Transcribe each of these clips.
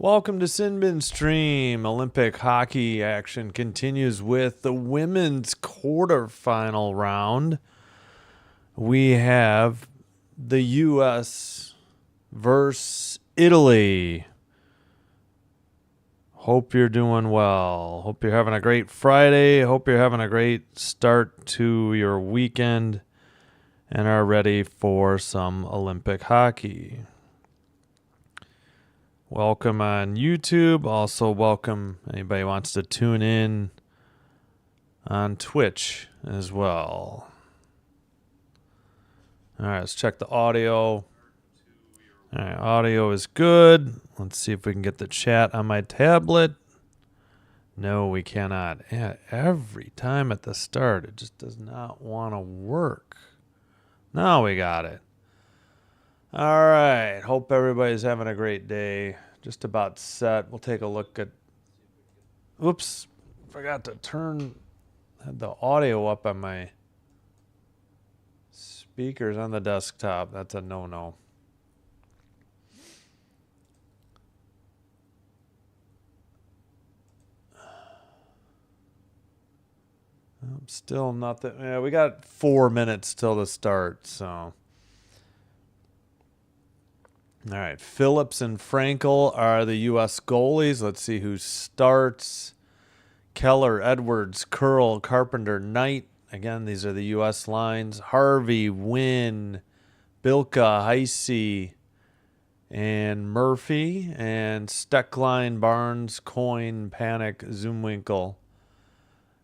Welcome to Sinbin Stream. Olympic hockey action continues with the women's quarterfinal round. We have the U.S. versus Italy. Hope you're doing well. Hope you're having a great Friday. Hope you're having a great start to your weekend and are ready for some Olympic hockey. Welcome on YouTube. Also welcome anybody who wants to tune in on Twitch as well. All right, let's check the audio. All right, audio is good. Let's see if we can get the chat on my tablet. No, we cannot. Yeah, every time at the start, it just does not want to work. Now we got it. All right. Hope everybody's having a great day. Just about set. We'll take a look at... Oops. Forgot to had the audio up on my speakers on the desktop. That's a no-no. Still nothing. Yeah, we got 4 minutes till the start, so... All right, Phillips and Frankel are the U.S. goalies. Let's see who starts. Keller, Edwards, Curl, Carpenter, Knight. Again, these are the U.S. lines. Harvey, Wynn, Bilka, Heisey, and Murphy. And Steckline, Barnes, Coyne, Panic, Zumwinkle.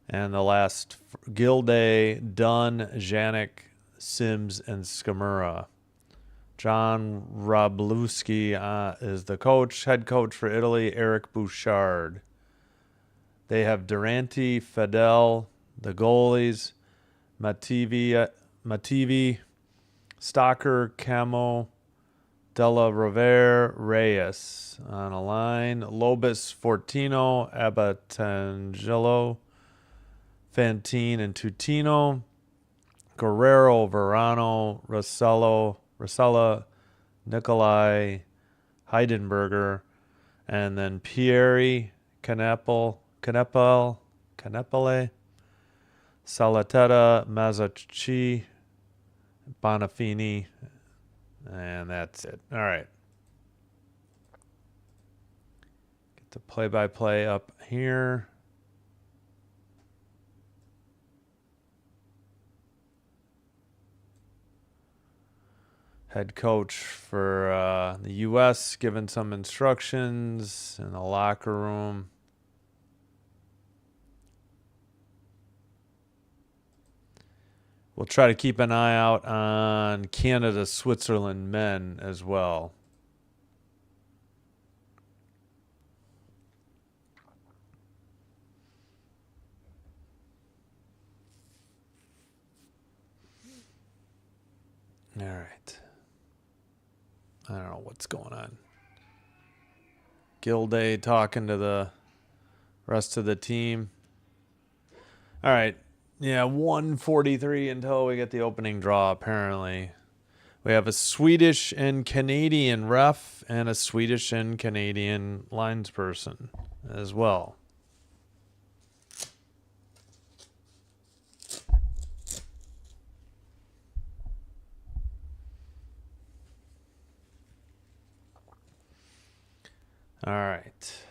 And the last, Gilday, Dunn, Janik, Sims, and Skamura. John Roblewski is the head coach for Italy, Eric Bouchard. They have Durante, Fidel, the goalies, Mativi, Stocker, Camo, Della Rovere, Reyes on a line. Lobis, Fortino, Abatangelo, Fantine, and Tutino. Guerrero, Verano, Rosella, Nikolai, Heidenberger, and then Pieri, Canepele, Salatetta, Mazzacci, Bonafini, and that's it. All right. Get the play-by-play up here. Head coach for the U.S. giving some instructions in the locker room. We'll try to keep an eye out on Canada, Switzerland men as well. All right. I don't know what's going on. Gilday talking to the rest of the team. All right. Yeah, 1:43 until we get the opening draw, apparently. We have a Swedish and Canadian ref and a Swedish and Canadian linesperson as well. All right.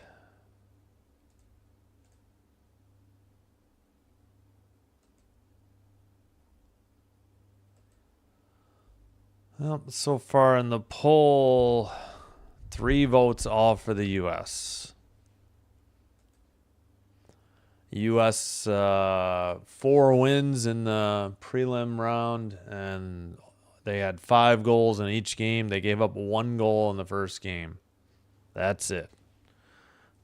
Well, so far in the poll, 3 votes all for the U.S. U.S. 4 wins in the prelim round, and they had 5 goals in each game. They gave up 1 goal in the first game. That's it.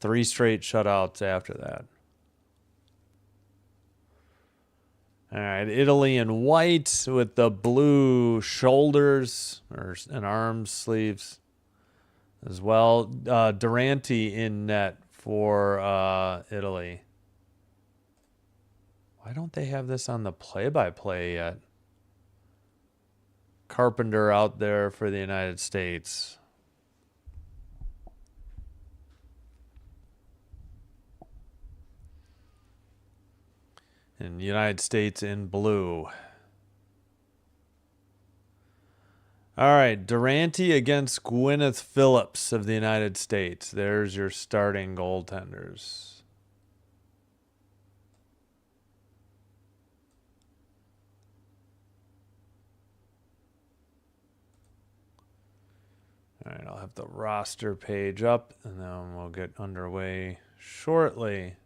3 straight shutouts after that. All right, Italy in white with the blue shoulders and arm sleeves as well. Durante in net for Italy. Why don't they have this on the play-by-play yet? Carpenter out there for the United States. And United States in blue. All right, Durante against Gwyneth Phillips of the United States. There's your starting goaltenders. All right, I'll have the roster page up, and then we'll get underway shortly.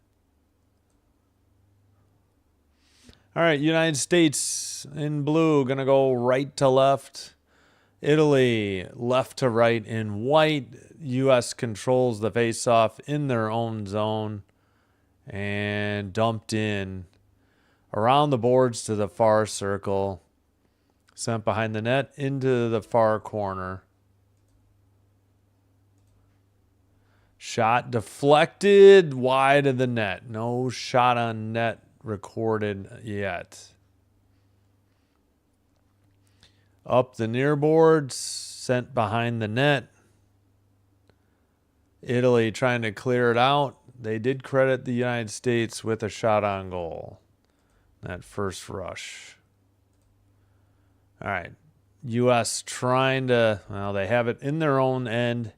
All right, United States in blue, going to go right to left. Italy left to right in white. U.S. controls the faceoff in their own zone and dumped in around the boards to the far circle. Sent behind the net into the far corner. Shot deflected wide of the net. No shot on net recorded yet. Up the near boards, sent behind the net. Italy trying to clear it out. They did credit the United States with a shot on goal. That first rush. All right. U.S. trying to, well, they have it in their own end.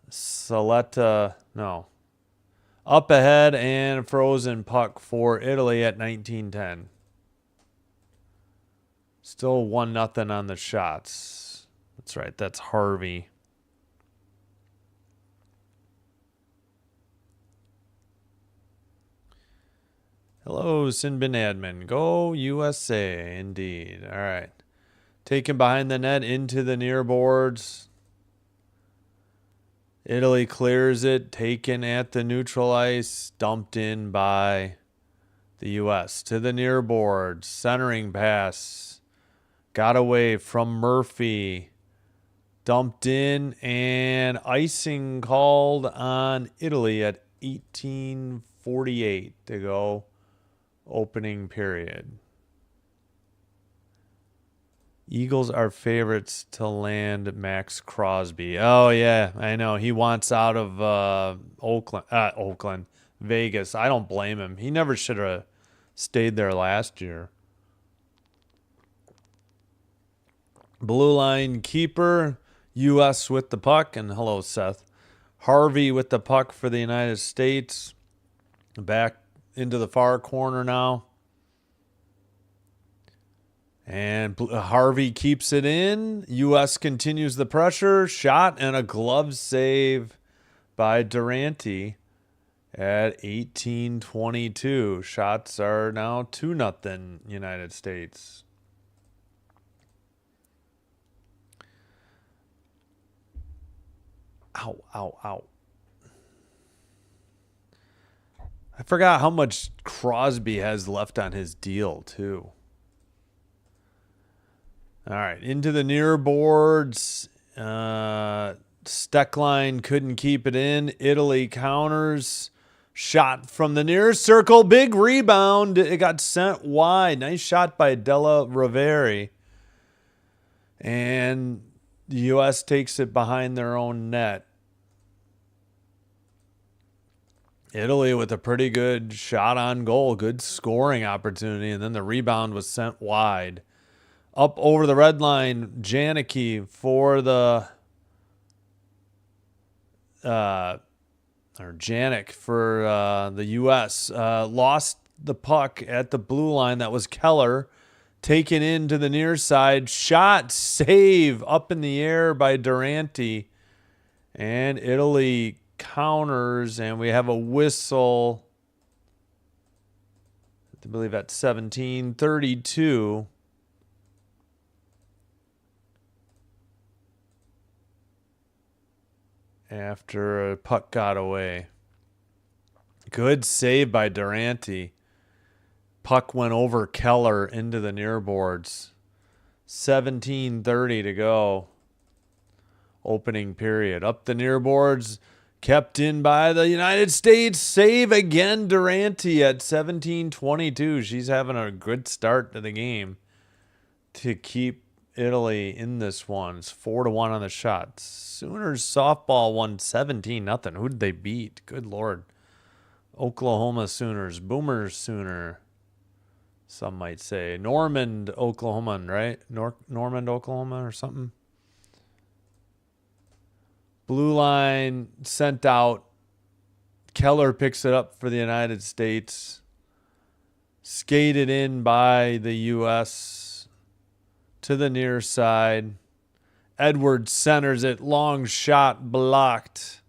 Saletta, no. Up ahead and frozen puck for Italy at 19:10. Still 1-0 on the shots. That's right. That's Harvey. Hello, Sinbin Admin. Go USA, indeed. All right. Taken behind the net into the near boards. Italy clears it. Taken at the neutral ice. Dumped in by the U.S. to the near boards. Centering pass. Got away from Murphy. Dumped in and icing called on Italy at 18:48 to go. Opening period. Eagles are favorites to land Max Crosby. Oh, yeah, I know. He wants out of Vegas. I don't blame him. He never should have stayed there last year. Blue line keeper, U.S. with the puck. And hello, Seth. Harvey with the puck for the United States. Back into the far corner now. And Harvey keeps it in. U.S. continues the pressure. Shot and a glove save by Durante at 18:22. Shots are now 2-0 United States. Ow, ow, ow. I forgot how much Crosby has left on his deal, too. All right, into the near boards. Steckline couldn't keep it in. Italy counters. Shot from the near circle. Big rebound. It got sent wide. Nice shot by Della Rovere. And the U.S. takes it behind their own net. Italy with a pretty good shot on goal. Good scoring opportunity. And then the rebound was sent wide. Up over the red line, Janicki for the Janik for the U.S. Lost the puck at the blue line. That was Keller. Taken into the near side. Shot, save up in the air by Durante. And Italy counters, and we have a whistle. I believe that's 17:32. After a puck got away. Good save by Durante. Puck went over Keller into the near boards. 17:30 to go. Opening period. Up the near boards. Kept in by the United States. Save again, Durante at 17:22. She's having a good start to the game to keep Italy in this one. It's 4-1 on the shots. Sooners softball won 17-0. Who did they beat? Good Lord. Oklahoma Sooners. Boomers Sooner. Some might say Normand, Oklahoma, right? Normand, Oklahoma, or something. Blue line sent out. Keller picks it up for the United States. Skated in by the U.S. to the near side. Edwards centers it. Long shot blocked.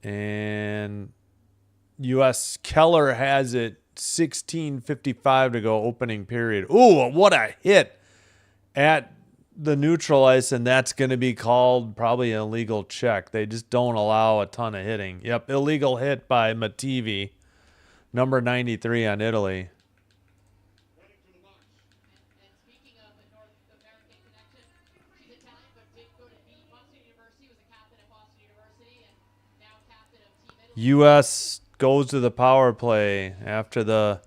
And U.S. Keller has it. 16:55 to go, opening period. Ooh, what a hit at the neutral ice, and that's going to be called probably an illegal check. They just don't allow a ton of hitting. Yep, illegal hit by Mativi, number 93 on Italy. U.S. goes to the power play after the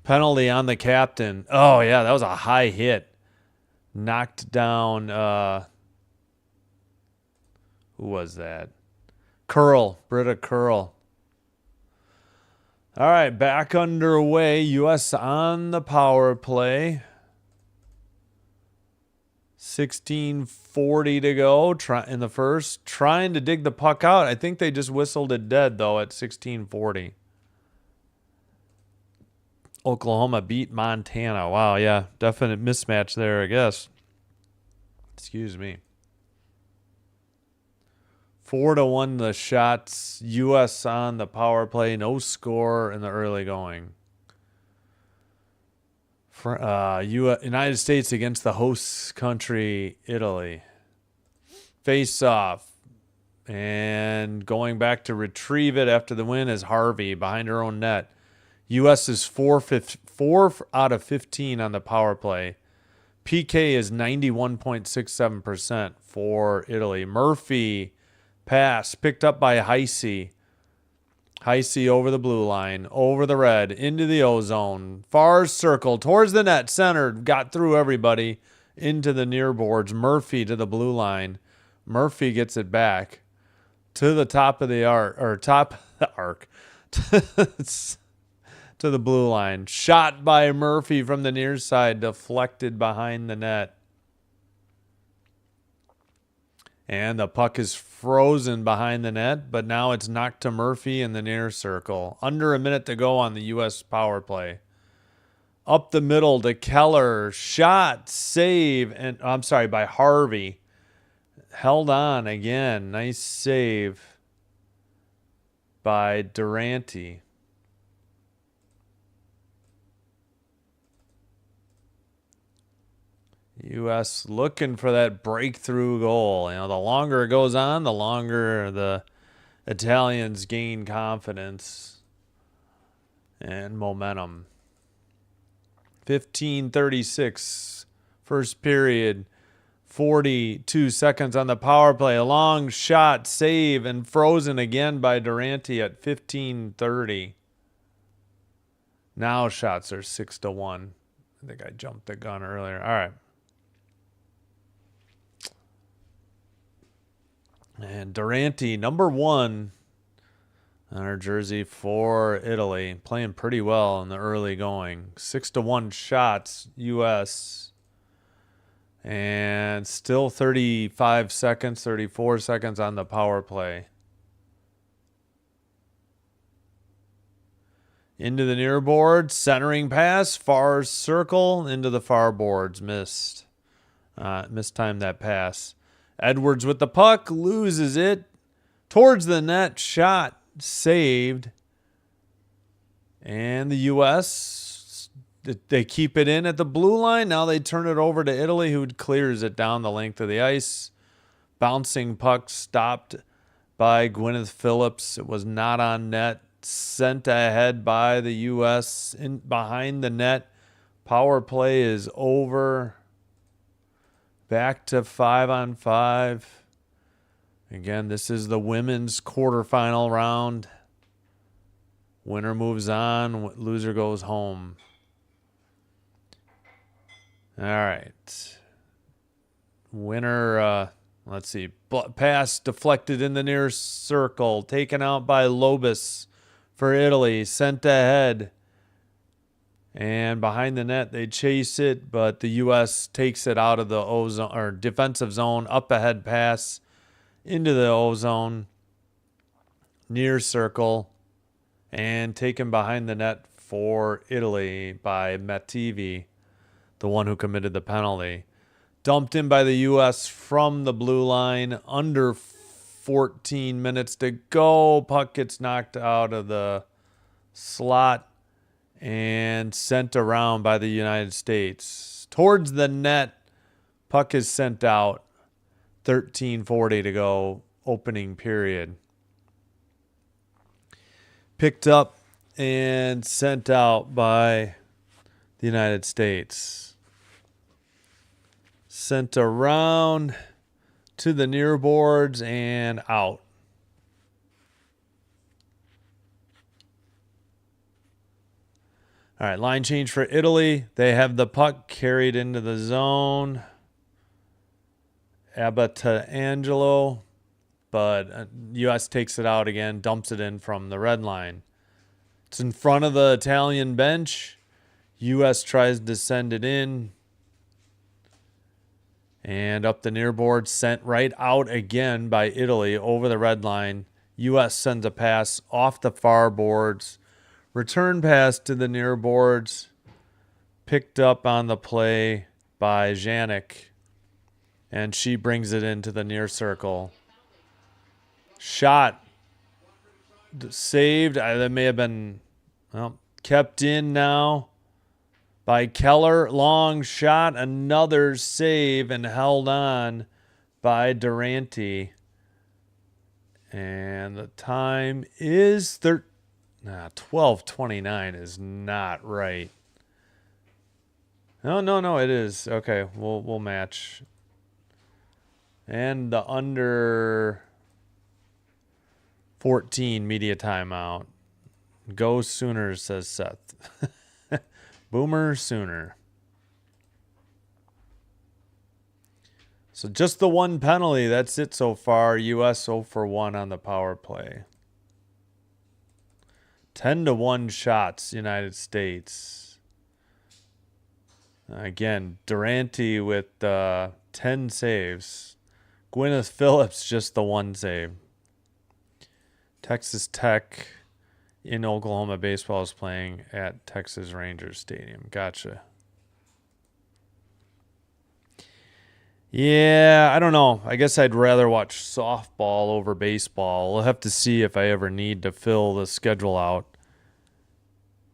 penalty on the captain. Oh, yeah, that was a high hit. Knocked down, who was that? Curl, Britta Curl. All right, back underway. U.S. on the power play. 16:40 to go in the first. Trying to dig the puck out. I think they just whistled it dead, though, at 16:40. Oklahoma beat Montana. Wow, yeah. Definite mismatch there, I guess. Excuse me. 4-1 the shots. U.S. on the power play. No score in the early going. United States against the host country, Italy. Face off. And going back to retrieve it after the win is Harvey behind her own net. U.S. is 4 out of 15 on the power play. PK is 91.67% for Italy. Murphy pass picked up by Heisey. Heisey over the blue line, over the red, into the O-zone. Far circle, towards the net, centered, got through everybody, into the near boards. Murphy to the blue line. Murphy gets it back to the top of the arc, or top of the arc, to the blue line. Shot by Murphy from the near side, deflected behind the net. And the puck is frozen behind the net, but now it's knocked to Murphy in the near circle. Under a minute to go on the U.S. power play. Up the middle to Keller. Shot, save, and I'm sorry, by Harvey. Held on again. Nice save by Durante. U.S. looking for that breakthrough goal. You know, the longer it goes on, the longer the Italians gain confidence and momentum. 15:36, first period. 42 seconds on the power play. A long shot, save, and frozen again by Durante at 15:30. Now shots are 6-1. I think I jumped the gun earlier. All right. And Durante, number 1 on her jersey for Italy. Playing pretty well in the early going. 6-1 shots, U.S. And still 35 seconds, 34 seconds on the power play. Into the near board, centering pass, far circle, into the far boards. Mistimed that pass. Edwards with the puck, loses it. Towards the net, shot, saved. And the U.S., they keep it in at the blue line. Now they turn it over to Italy, who clears it down the length of the ice. Bouncing puck stopped by Gwyneth Phillips. It was not on net. Sent ahead by the U.S. in behind the net. Power play is over. Back to 5-on-5. Again, this is the women's quarterfinal round. Winner moves on. Loser goes home. All right. Winner, let's see. Pass deflected in the near circle. Taken out by Lobis for Italy. Sent ahead. And behind the net, they chase it, but the U.S. takes it out of the O zone or defensive zone, up ahead pass into the O zone, near circle, and taken behind the net for Italy by Mattivi, the one who committed the penalty. Dumped in by the U.S. from the blue line, under 14 minutes to go. Puck gets knocked out of the slot and sent around by the United States. Towards the net, puck is sent out. 13:40 to go, opening period. Picked up and sent out by the United States. Sent around to the near boards and out. All right, line change for Italy. They have the puck carried into the zone. Angelo, but U.S. takes it out again, dumps it in from the red line. It's in front of the Italian bench. U.S. tries to send it in. And up the near board, sent right out again by Italy over the red line. U.S. sends a pass off the far boards. Return pass to the near boards. Picked up on the play by Janik. And she brings it into the near circle. Shot. Saved. That may have been kept in now by Keller. Long shot. Another save and held on by Durante. And the time is 12:29 is not right. No, it is. Okay, we'll match. And the under 14 media timeout. Go Sooners, says Seth. Boomer Sooner. So just the one penalty. That's it so far. U.S. 0 for 1 on the power play. 10-1 shots, United States. Again, Durante with 10 saves. Gwyneth Phillips, just the one save. Texas Tech in Oklahoma baseball is playing at Texas Rangers Stadium. Gotcha. Yeah, I don't know. I guess I'd rather watch softball over baseball. We'll have to see if I ever need to fill the schedule out.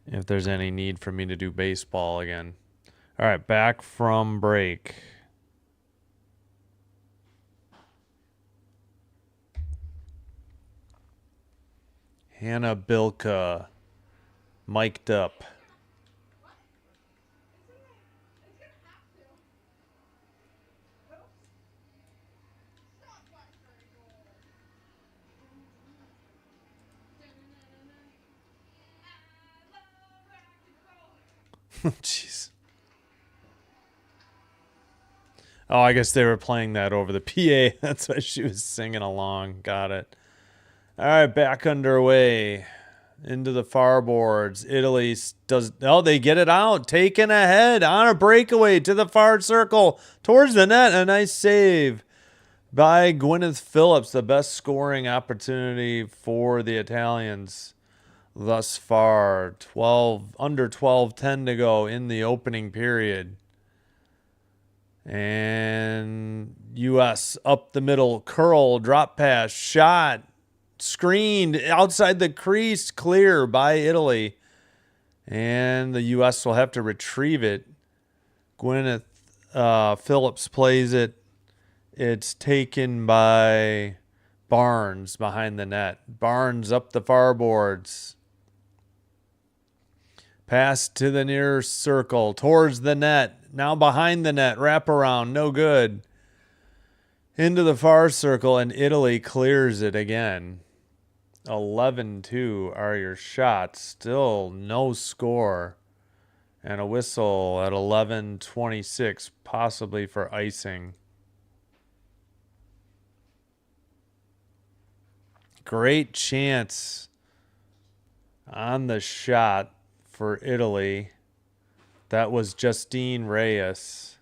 If there's any need for me to do baseball again. All right, back from break. Hannah Bilka, mic'd up. Jeez. Oh, I guess they were playing that over the PA. That's why she was singing along. Got it. All right, back underway. Into the far boards. Italy does. Oh, they get it out. Taken ahead on a breakaway to the far circle. Towards the net. A nice save by Gwyneth Phillips. The best scoring opportunity for the Italians thus far. Under 12:10 to go in the opening period. And U.S. up the middle. Curl, drop pass, shot. Screened outside the crease, clear by Italy. And the U.S. will have to retrieve it. Gwyneth Phillips plays it. It's taken by Barnes behind the net. Barnes up the far boards. Pass to the near circle, towards the net. Now behind the net, wrap around, no good. Into the far circle, and Italy clears it again. 11-2 are your shots. Still no score. And a whistle at 11:26, possibly for icing. Great chance on the shot for Italy. That was Justine Reyes.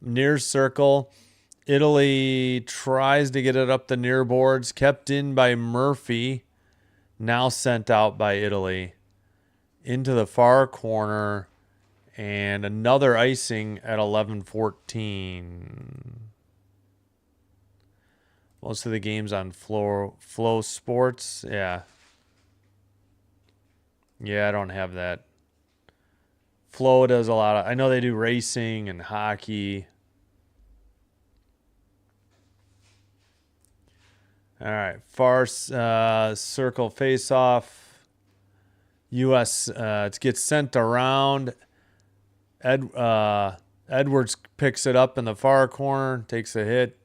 Near circle. Italy tries to get it up the near boards. Kept in by Murphy. Now sent out by Italy. Into the far corner. And another icing at 11:14. Most of the games on Flow Sports. Yeah. Yeah, I don't have that. Flow does a lot of... I know they do racing and hockey. All right. Far circle face-off. U.S. It gets sent around. Edwards picks it up in the far corner. Takes a hit.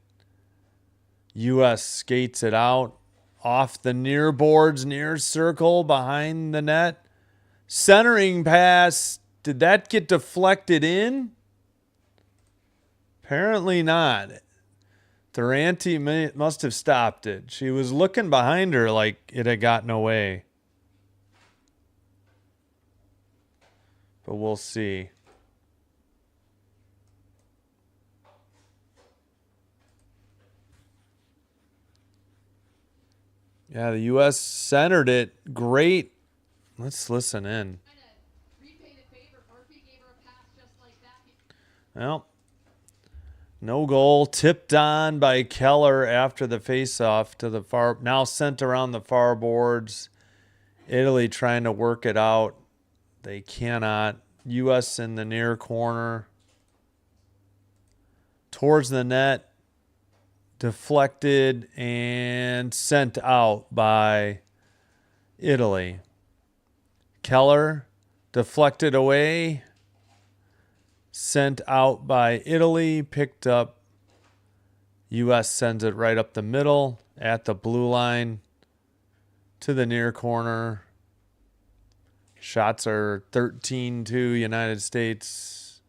U.S. skates it out. Off the near boards, near circle, behind the net. Centering pass. Did that get deflected in? Apparently not. Durante must have stopped it. She was looking behind her like it had gotten away. But we'll see. Yeah, the U.S. centered it. Great. Let's listen in. Well, no goal. Tipped on by Keller after the faceoff to the far. Now sent around the far boards. Italy trying to work it out. They cannot. U.S. in the near corner. Towards the net. Deflected and sent out by Italy. Keller deflected away. Sent out by Italy. Picked up. U.S. sends it right up the middle at the blue line to the near corner. Shots are 13-2 United States.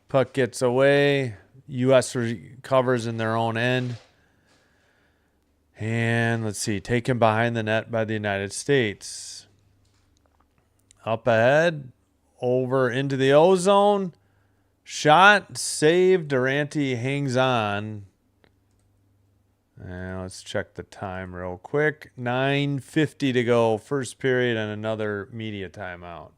Puck gets away. U.S. recovers in their own end. And let's see, taken behind the net by the United States. Up ahead, over into the O-zone. Shot, saved. Durante hangs on. And let's check the time real quick. 9:50 to go, first period, and another media timeout.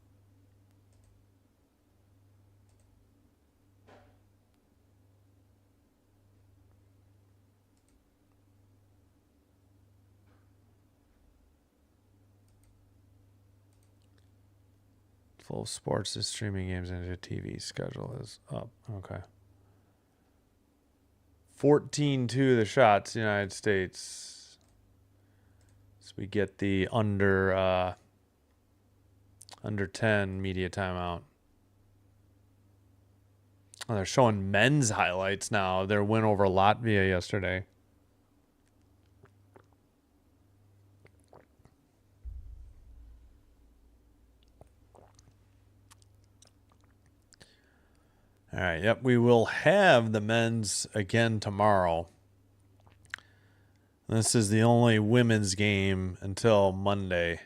Full Sports is streaming games into TV. Schedule is up. Okay. 14-2 the shots, United States. So we get the under 10 media timeout. Oh, they're showing men's highlights now. Their win over Latvia yesterday. All right, yep, we will have the men's again tomorrow. This is the only women's game until Monday.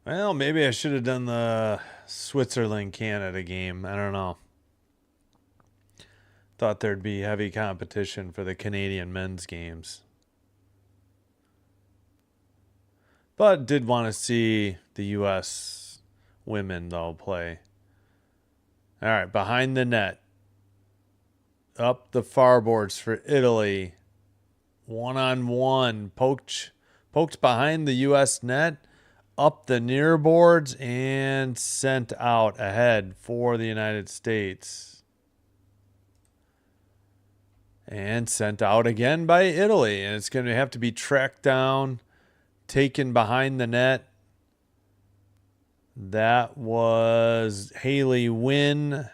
Well, maybe I should have done the Switzerland-Canada game. I don't know. Thought there'd be heavy competition for the Canadian men's games. But did want to see the U.S. women, though, play. All right, behind the net. Up the far boards for Italy. One-on-one. Poked behind the U.S. net. Up the near boards and sent out ahead for the United States. And sent out again by Italy. And it's going to have to be tracked down, taken behind the net. That was Haley Wynn.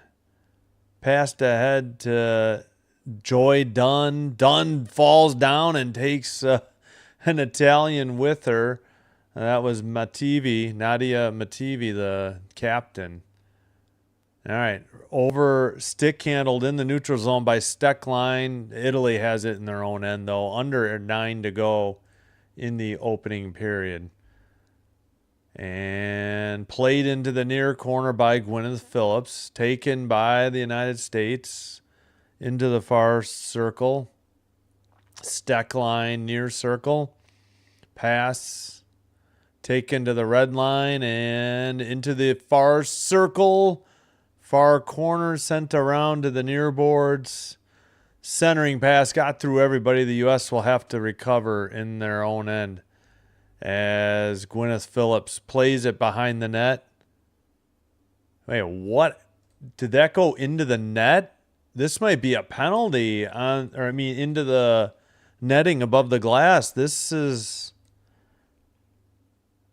Passed ahead to Joy Dunn. Dunn falls down and takes an Italian with her. That was Nadia Mativi, the captain. All right, over stick handled in the neutral zone by Steckline. Italy has it in their own end, though. Under 9 to go in the opening period. And played into the near corner by Gwyneth Phillips. Taken by the United States into the far circle. Steckline near circle. Pass. Taken to the red line and into the far circle. Far corner sent around to the near boards. Centering pass got through everybody. The U.S. will have to recover in their own end as Gwyneth Phillips plays it behind the net. Wait, what? Did that go into the net? This might be a penalty into the netting above the glass. This is...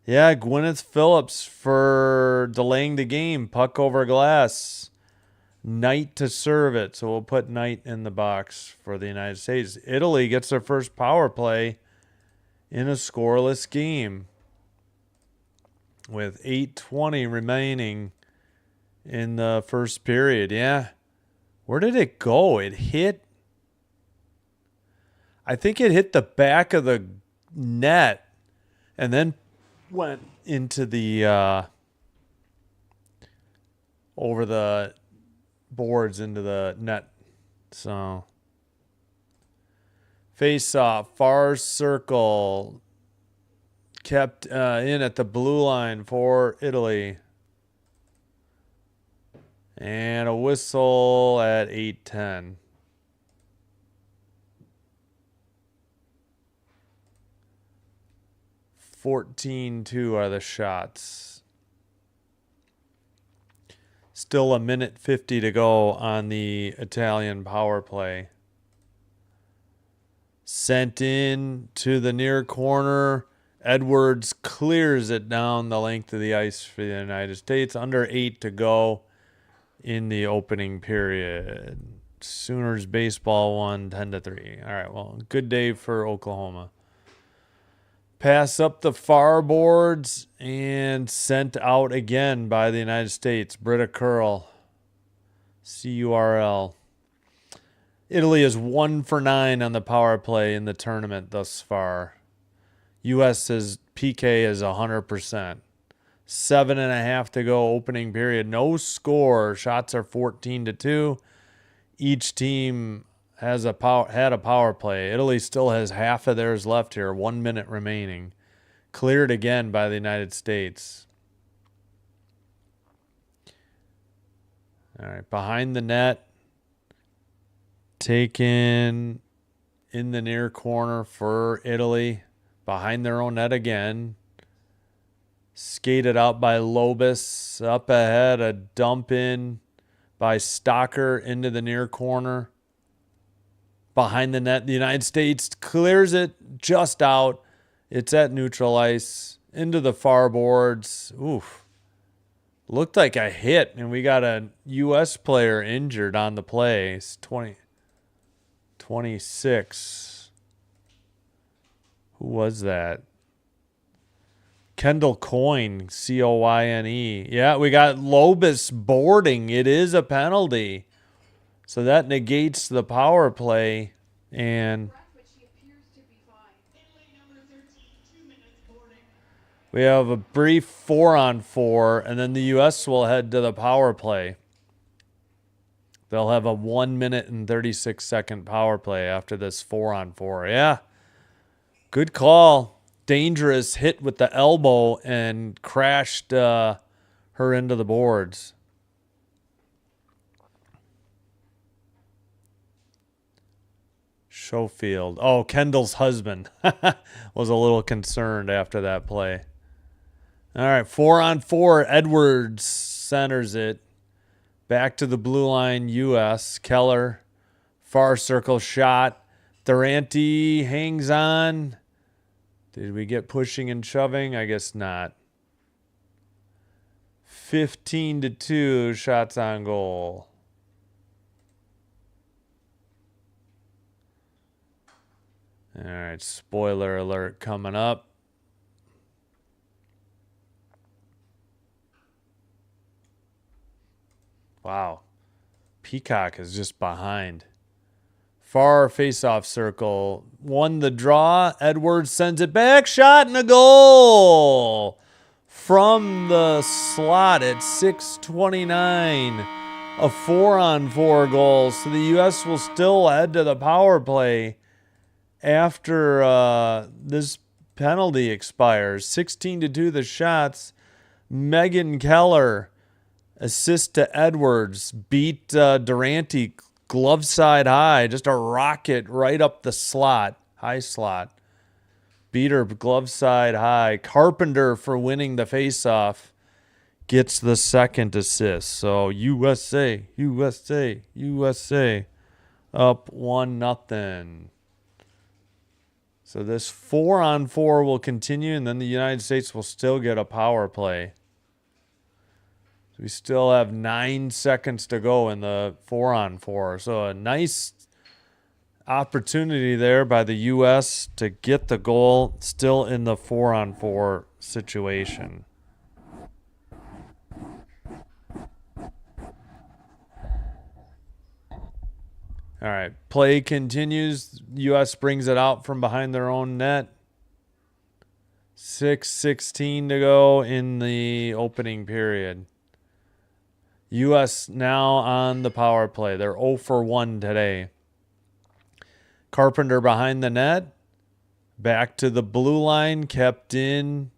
Yeah, Gwyneth Phillips for delaying the game. Puck over glass. Knight to serve it. So we'll put Knight in the box for the United States. Italy gets their first power play in a scoreless game with 8:20 remaining in the first period. Yeah. Where did it go? It hit... I think it hit the back of the net and then went into the over the boards into the net. So face off, far circle, kept in at the blue line for Italy. And a whistle at 8:10. 14-2 are the shots. Still a minute 50 to go on the Italian power play. Sent in to the near corner. Edwards clears it down the length of the ice for the United States. Under 8 to go in the opening period. Sooners baseball won 10-3. All right, well, good day for Oklahoma. Pass up the far boards and sent out again by the United States. Britta Curl. CURL. Italy is 1 for 9 on the power play in the tournament thus far. U.S.'s PK is 100%. 7.5 to go opening period. No score. Shots are 14-2. Each team had a power play. Italy still has half of theirs left here. 1 minute remaining. Cleared again by the United States. All right, behind the net. Taken in the near corner for Italy. Behind their own net again. Skated out by Lobis. Up ahead, a dump in by Stocker into the near corner. Behind the net, the United States clears it just out. It's at neutral ice. Into the far boards. Oof. Looked like a hit, and we got a U.S. player injured on the play. It's 26. Who was that? Kendall Coyne, Coyne. Yeah, we got Lobis boarding. It is a penalty. So that negates the power play. And we have a brief 4-on-4, and then the U.S. will head to the power play. They'll have a 1 minute and 36 second power play after this 4-on-4. Yeah, good call. Dangerous hit with the elbow and crashed her into the boards. Schofield. Oh, Kendall's husband was a little concerned after that play. All right, 4-on-4. Edwards centers it. Back to the blue line, U.S. Keller, far circle shot. Thuranti hangs on. Did we get pushing and shoving? I guess not. 15-2, shots on goal. All right, spoiler alert coming up. Wow. Peacock is just behind. Far face-off circle. Won the draw. Edwards sends it back. Shot and a goal. From the slot at 6:29. A 4-on-4 goal. So the U.S. will still head to the power play after this penalty expires. 16-2 the shots. Megan Keller, assist to Edwards, beat Durante glove side high, just a rocket right up the slot, high slot. Beat her glove side high. Carpenter for winning the faceoff gets the second assist. So USA, USA, USA up 1-0. So this 4-on-4 will continue, and then the United States will still get a power play. So we still have 9 seconds to go in the 4-on-4. So a nice opportunity there by the U.S. to get the goal still in the 4-on-4 situation. All right, play continues. U.S. brings it out from behind their own net. 6:16 to go in the opening period. U.S. now on the power play. They're 0 for 1 today. Carpenter behind the net. Back to the blue line. Kept in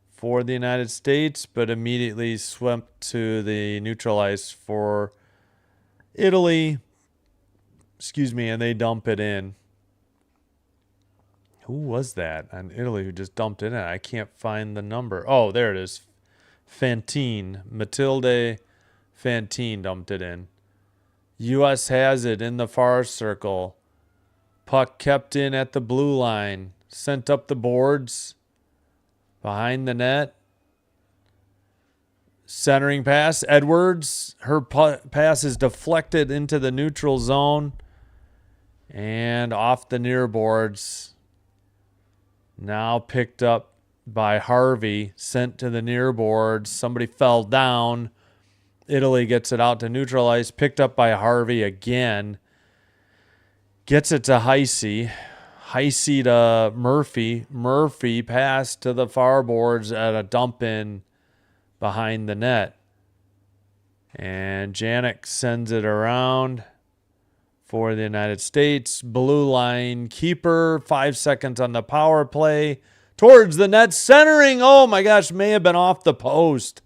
for the United States, but immediately swept to the neutral ice for Italy. Excuse me, and they dump it in. Who was that on Italy who just dumped it in? I can't find the number. Oh, there it is. Fantine. Matilde Fantine dumped it in. U.S. has it in the far circle. Puck kept in at the blue line. Sent up the boards. Behind the net. Centering pass. Edwards. Her pass is deflected into the neutral zone. And off the near boards. Now picked up by Harvey. Sent to the near boards. Somebody fell down. Italy gets it out to neutral ice. Picked up by Harvey again. Gets it to Heisey. Heisey to Murphy. Murphy passed to the far boards at a dump in behind the net. And Janik sends it around for the United States. Blue line keeper. 5 seconds on the power play. Towards the net. Centering. Oh my gosh. May have been off the post.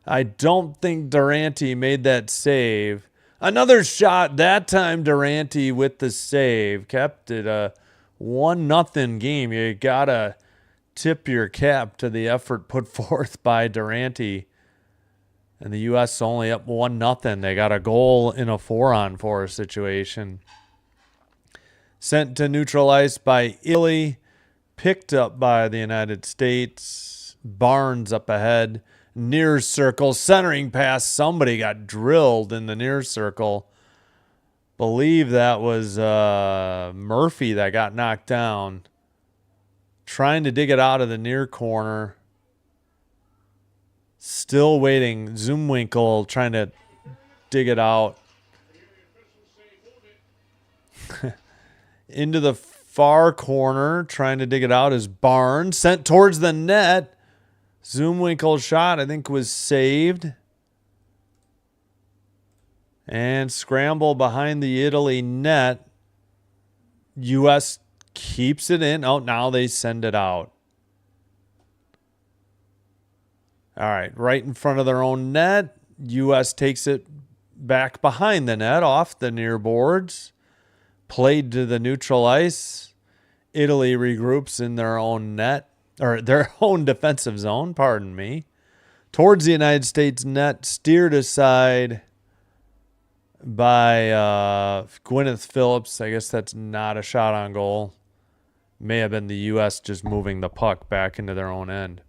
I don't think Durante made that save. Another shot. That time Durante with the save. Kept it a 1-0 game. You got to tip your cap to the effort put forth by Durante. And the U.S. only up 1-0. They got a goal in a 4-on-4 situation. Sent to neutral ice by Italy. Picked up by the United States. Barnes up ahead. Near circle. Centering pass. Somebody got drilled in the near circle. Believe that was Murphy that got knocked down. Trying to dig it out of the near corner. Still waiting. Zoomwinkle trying to dig it out. Into the far corner. Trying to dig it out is Barnes. Sent towards the net. Zoomwinkle shot, I think, was saved. And scramble behind the Italy net. U.S. keeps it in. Oh, now they send it out. All right, in front of their own net. U.S. takes it back behind the net, off the near boards. Played to the neutral ice. Italy regroups in their own net, or their own defensive zone, pardon me. Towards the United States net, steered aside by Gwyneth Phillips. I guess that's not a shot on goal. May have been the U.S. just moving the puck back into their own end.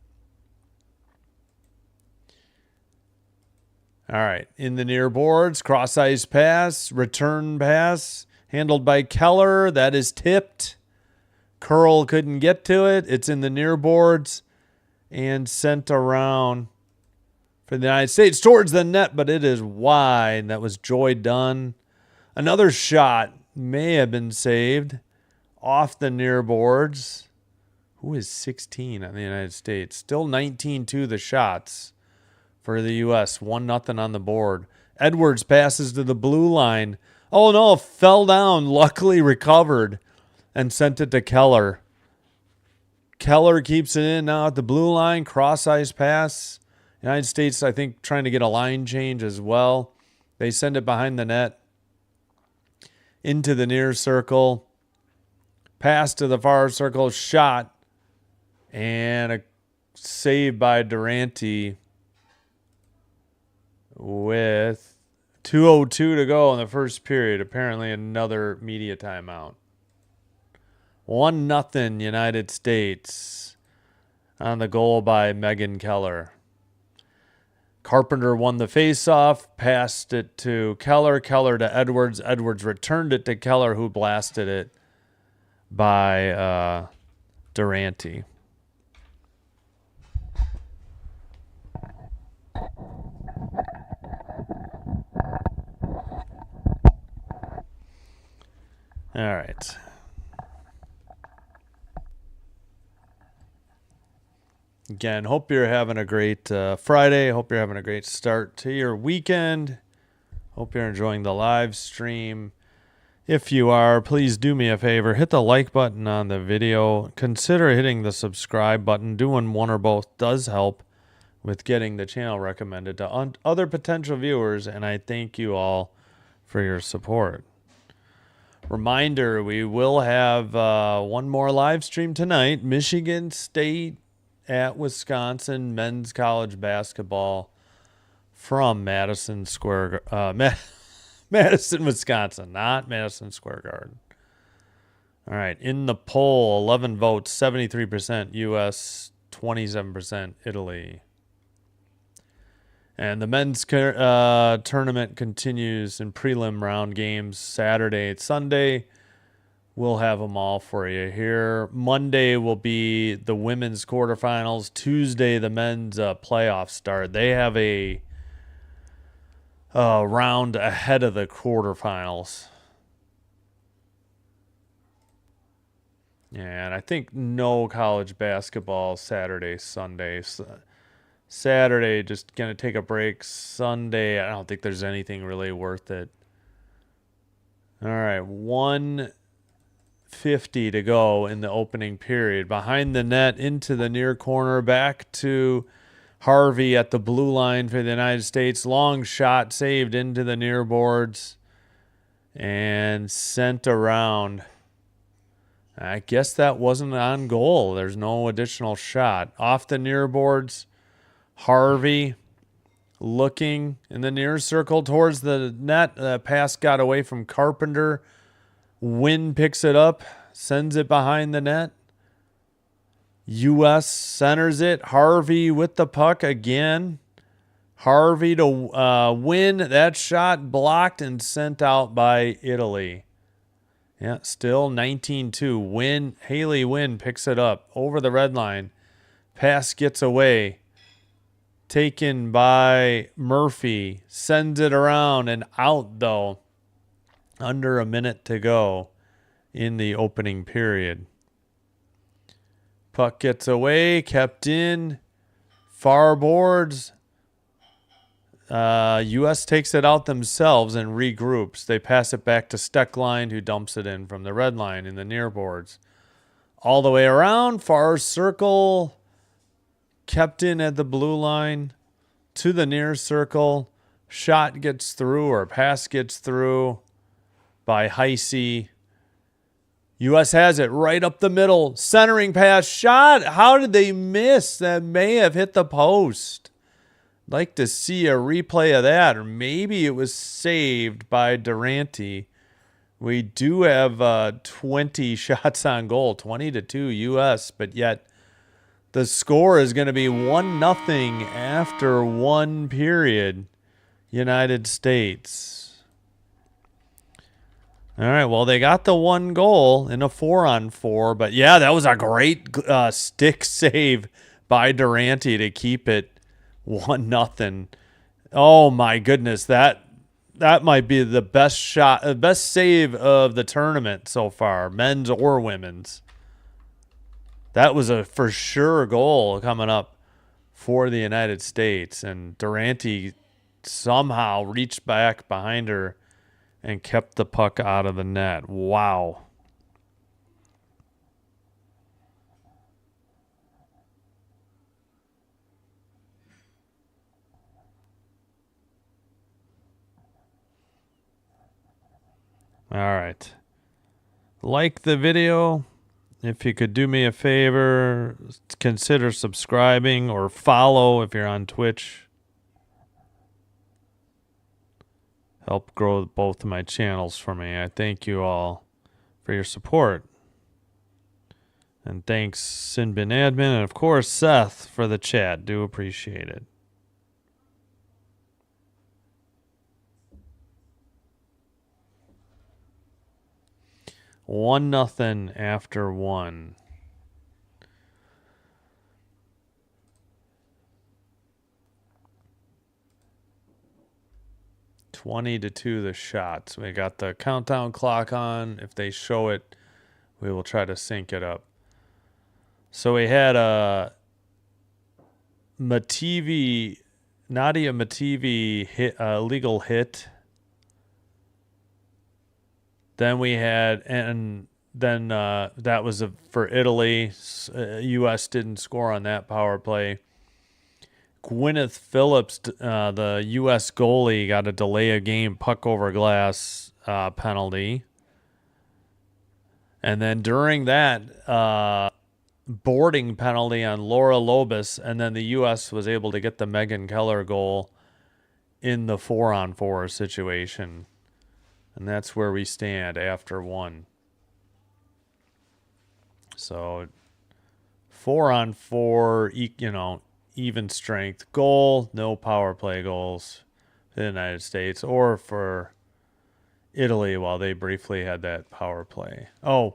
All right, in the near boards, cross ice pass, return pass, handled by Keller. That is tipped. Curl couldn't get to it. It's in the near boards and sent around for the United States towards the net, but it is wide. That was Joy Dunn. Another shot may have been saved off the near boards. Who is 16 on the United States? Still 19-2 the shots for the U.S. 1-0 on the board. Edwards passes to the blue line. Oh, no, fell down. Luckily recovered and sent it to Keller. Keller keeps it in now at the blue line. Cross-ice pass. United States, I think, trying to get a line change as well. They send it behind the net into the near circle. Pass to the far circle. Shot. And a save by Durante with 2:02 to go in the first period. Apparently another media timeout. 1-0 United States on the goal by Megan Keller. Carpenter won the faceoff, passed it to Keller, Keller to Edwards. Edwards returned it to Keller, who blasted it by Durante. All right. Again, hope you're having a great Friday. Hope you're having a great start to your weekend. Hope you're enjoying the live stream. If you are, please do me a favor. Hit the like button on the video. Consider hitting the subscribe button. Doing one or both does help with getting the channel recommended to other potential viewers, and I thank you all for your support. Reminder, we will have one more live stream tonight. Michigan State at Wisconsin men's college basketball from Madison Square, Madison, Wisconsin, not Madison Square Garden. All right, in the poll, 11 votes, 73% U.S., 27% Italy. And the men's tournament continues in prelim round games Saturday and Sunday. We'll have them all for you here. Monday will be the women's quarterfinals. Tuesday, the men's playoffs start. They have a round ahead of the quarterfinals. And I think no college basketball Saturday, Sunday. Saturday, just going to take a break. Sunday, I don't think there's anything really worth it. All right, 1:50 to go in the opening period. Behind the net, into the near corner, back to Harvey at the blue line for the United States. Long shot saved into the near boards and sent around. I guess that wasn't on goal. There's no additional shot. Off the near boards, Harvey looking in the near circle towards the net. The pass got away from Carpenter. Wynn picks it up, sends it behind the net. U.S. centers it. Harvey with the puck again. Harvey to Wynn. That shot blocked and sent out by Italy. Yeah, still 19-2. Wynn, Haley Wynn picks it up over the red line. Pass gets away. Taken by Murphy. Sends it around and out, though. Under a minute to go in the opening period. Puck gets away, kept in. Far boards. U.S. takes it out themselves and regroups. They pass it back to Steckline, who dumps it in from the red line in the near boards. All the way around, far circle. Kept in at the blue line to the near circle. Shot gets through or pass gets through by Heisey. U.S. has it right up the middle. Centering pass. Shot. How did they miss? That may have hit the post. I'd like to see a replay of that. Or maybe it was saved by Durante. We do have 20 shots on goal. 20-2 U.S. But yet the score is going to be 1-0 after one period. United States. All right, well, they got the one goal in a 4-on-4, but yeah, that was a great stick save by Durante to keep it 1-0. Oh my goodness, that might be the best shot, best save of the tournament so far, men's or women's. That was a for sure goal coming up for the United States, and Durante somehow reached back behind her and kept the puck out of the net. Wow. All right. Like the video. If you could do me a favor, consider subscribing or follow if you're on Twitch. Help grow both of my channels for me. I thank you all for your support. And thanks, Sinbin Admin, and of course, Seth, for the chat. Do appreciate it. 1-0 after 1. (20-2) the shots. We got the countdown clock on. If they show it, we will try to sync it up. So we had a Nadia Mativi hit a legal hit. Then we had, and then that was for Italy. U.S. didn't score on that power play. Gwyneth Phillips, the U.S. goalie, got a delay of game puck over glass penalty. And then during that, boarding penalty on Laura Lobus, and then the U.S. was able to get the Megan Keller goal in the 4-on-4 situation. And that's where we stand after 1. So 4-on-4, even strength goal, no power play goals for the United States or for Italy while they briefly had that power play. Oh,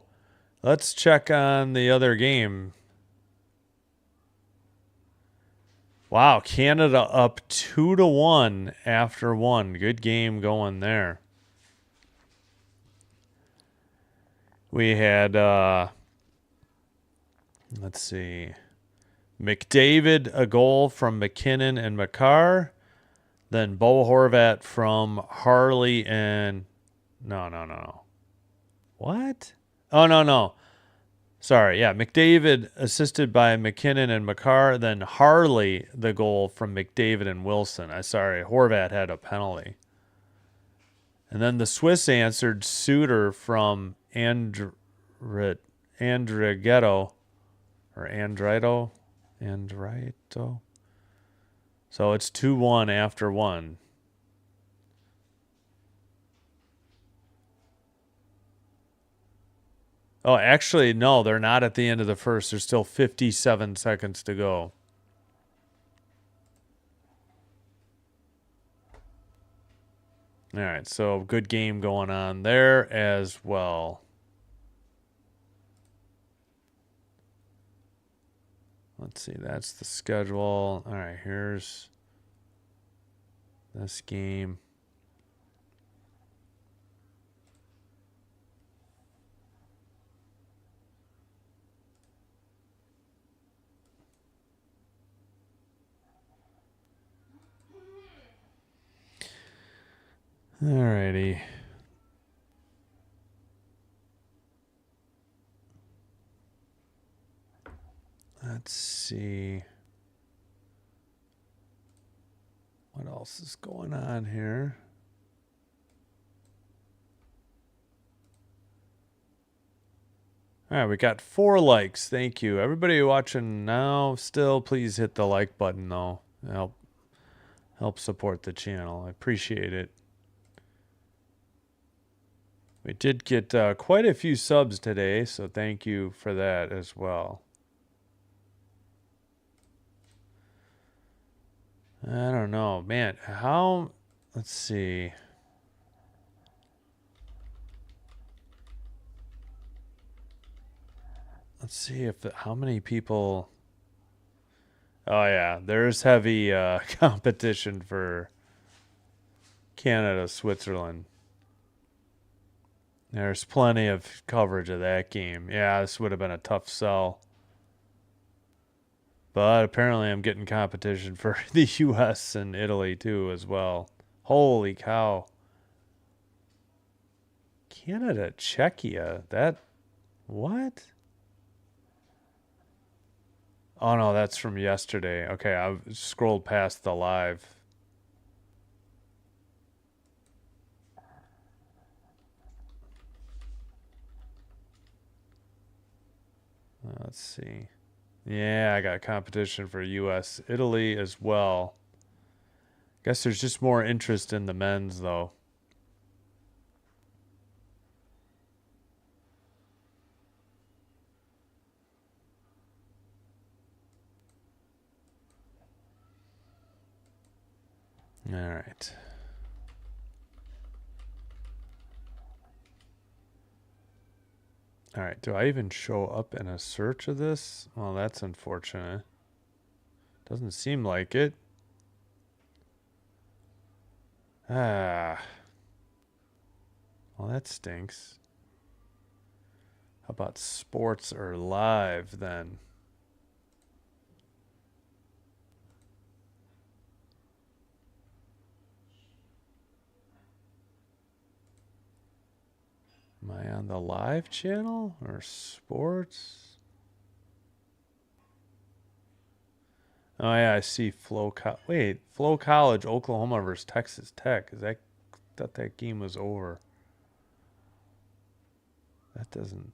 let's check on the other game. Wow, Canada up 2-1 after 1. Good game going there. We had, let's see, McDavid, a goal from McKinnon and McCarr. Then Bo Horvat from Harley and... No. What? Oh, no. Sorry, yeah, McDavid assisted by McKinnon and McCarr. Then Harley, the goal from McDavid and Wilson. Sorry, Horvat had a penalty. And then the Swiss answered Suter from Andrighetto or Andrito. So it's 2-1 after 1. Oh, actually, no, they're not at the end of the first. There's still 57 seconds to go. All right, so good game going on there as well. Let's see, that's the schedule. All right, here's this game. Alrighty. Let's see. What else is going on here? All right, we got 4 likes. Thank you. Everybody watching now, still, please hit the like button, though. Help support the channel. I appreciate it. We did get quite a few subs today, so thank you for that as well. I don't know, man. Let's see. Let's see how many people. Oh yeah, there's heavy competition for Canada, Switzerland. There's plenty of coverage of that game. Yeah, this would have been a tough sell. But apparently I'm getting competition for the US and Italy too as well. Holy cow. Canada, Czechia. What? Oh no, that's from yesterday. Okay, I've scrolled past the live. Let's see. Yeah, I got competition for US, Italy as well. Guess there's just more interest in the men's though. All right. All right, do I even show up in a search of this? Well, that's unfortunate. Doesn't seem like it. Ah. Well, that stinks. How about sports or live then? Am I on the live channel or sports? Oh yeah, I see Flow. Wait, Flow College, Oklahoma versus Texas Tech. Thought that game was over. That doesn't.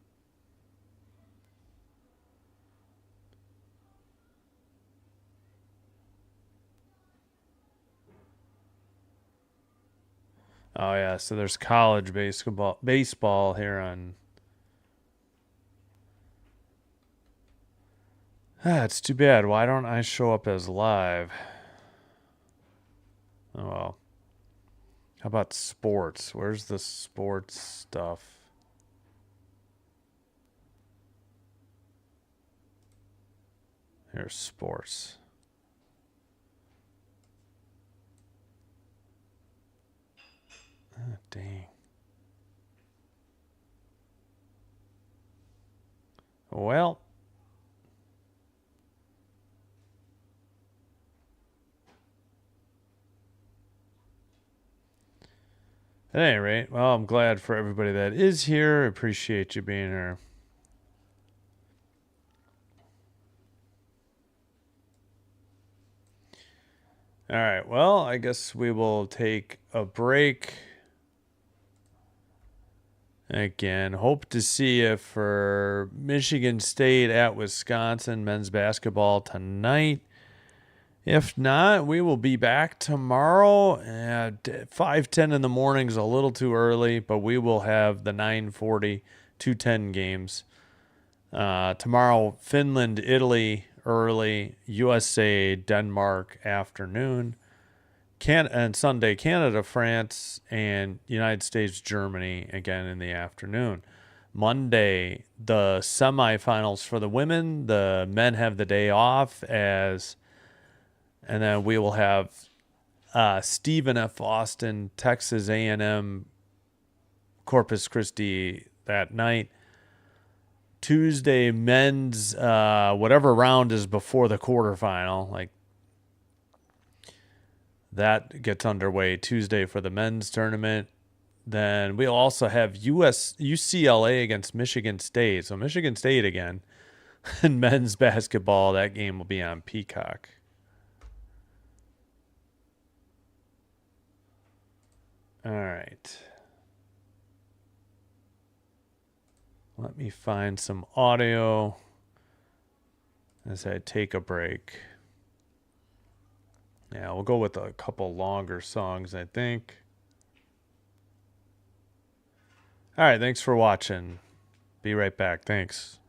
Oh yeah, so there's college baseball here on. It's too bad. Why don't I show up as live? Oh well. How about sports? Where's the sports stuff? Here's sports. Oh, dang. Well. At any rate, well, I'm glad for everybody that is here. Appreciate you being here. All right. Well, I guess we will take a break. Again, hope to see you for Michigan State at Wisconsin men's basketball tonight. If not, we will be back tomorrow at 5:10 in the morning is a little too early, but we will have the 9:40, 2:10 games. Tomorrow, Finland, Italy early, USA, Denmark afternoon. And Sunday, Canada, France, and United States, Germany again in the afternoon. Monday, the semifinals for the women. The men have the day off and then we will have Stephen F. Austin, Texas A&M, Corpus Christi that night. Tuesday, men's whatever round is before the quarterfinal, like that gets underway Tuesday for the men's tournament. Then we'll also have UCLA against Michigan State. So Michigan State again. And men's basketball, that game will be on Peacock. All right. Let me find some audio as I take a break. Yeah, we'll go with a couple longer songs, I think. All right, thanks for watching. Be right back. Thanks.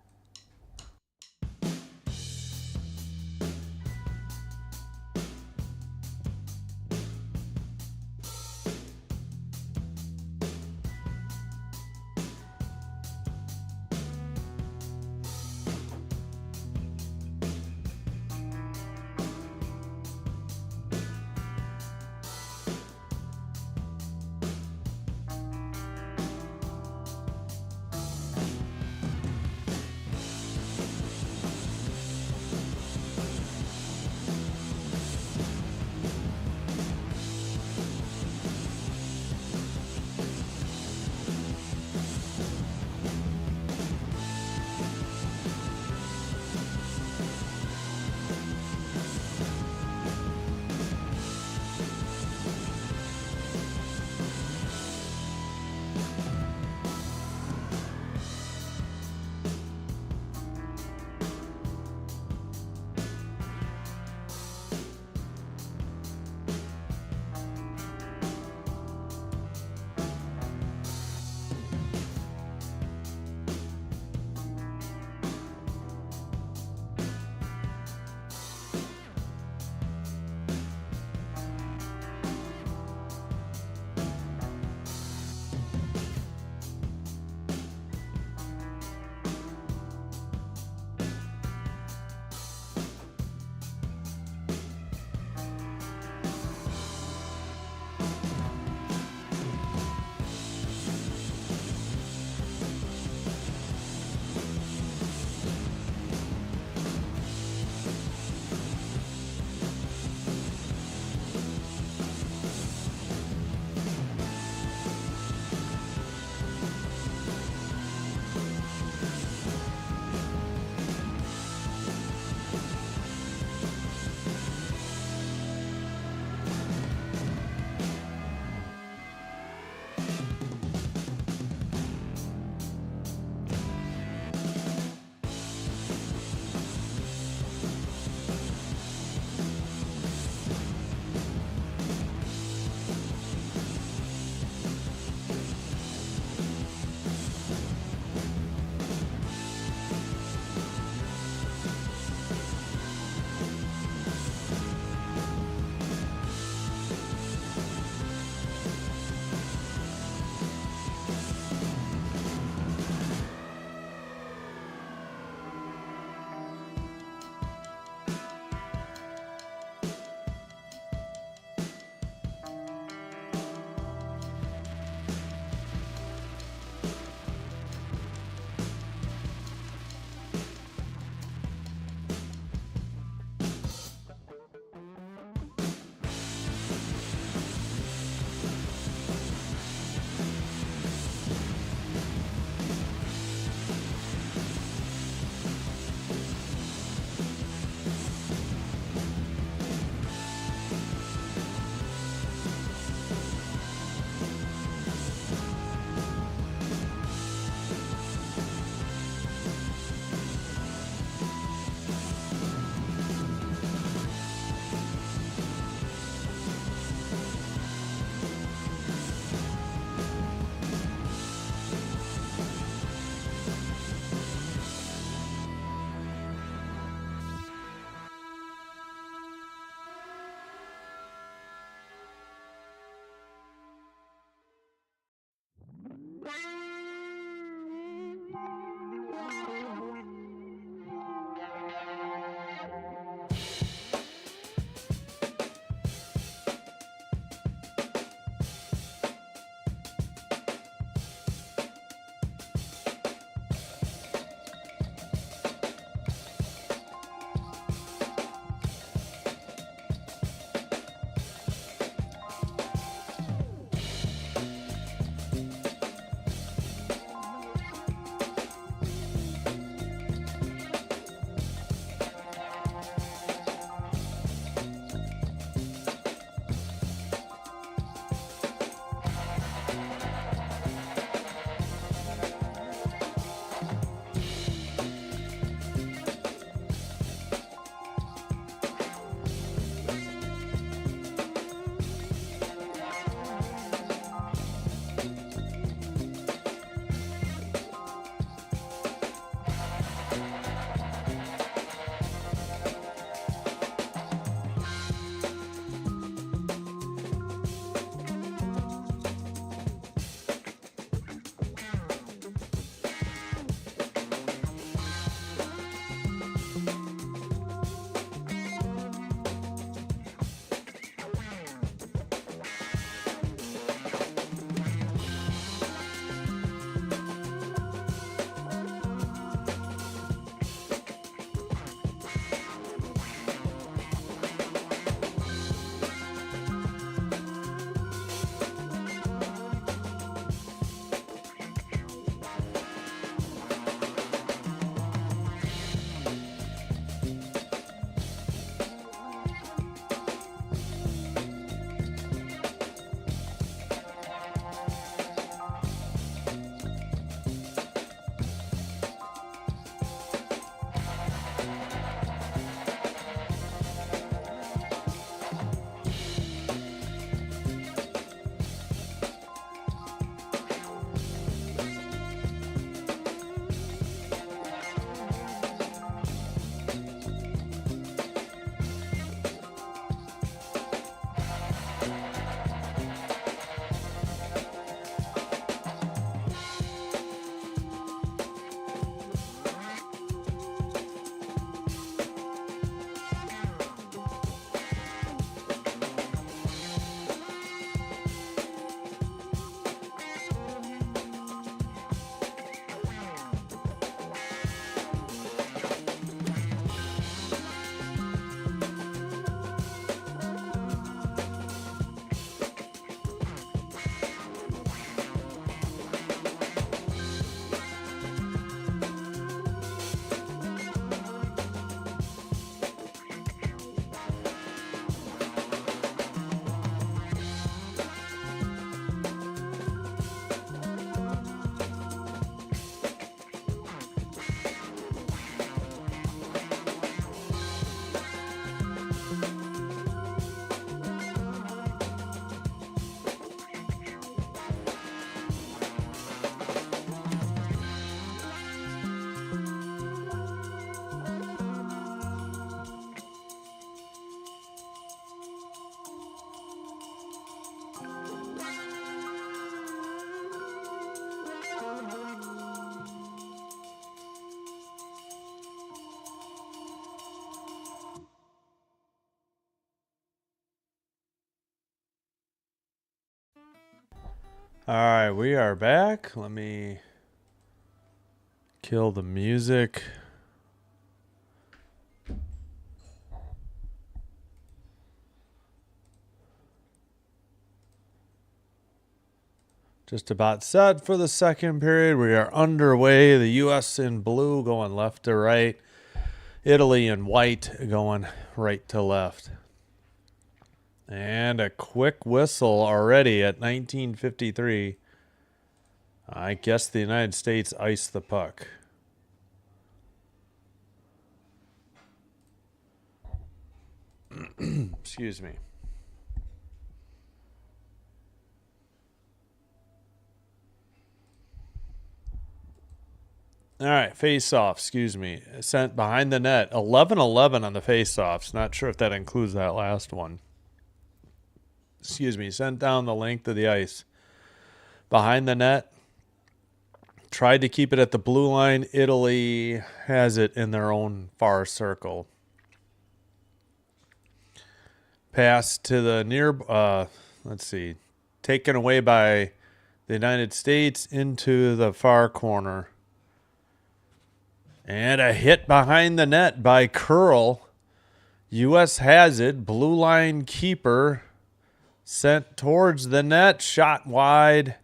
All right, we are back. Let me kill the music. Just about set for the second period. We are underway. The U.S. in blue going left to right. Italy in white going right to left. And a quick whistle already at 1953. I guess the United States iced the puck. Excuse me. All right, face-off, excuse me. Sent behind the net. 11-11 on the face-offs. Not sure if that includes that last one. Excuse me. Sent down the length of the ice. Behind the net. Tried to keep it at the blue line. Italy has it in their own far circle. Pass to the near, let's see, taken away by the United States into the far corner. And a hit behind the net by Curl. U.S. has it. Blue line keeper sent towards the net. Shot wide.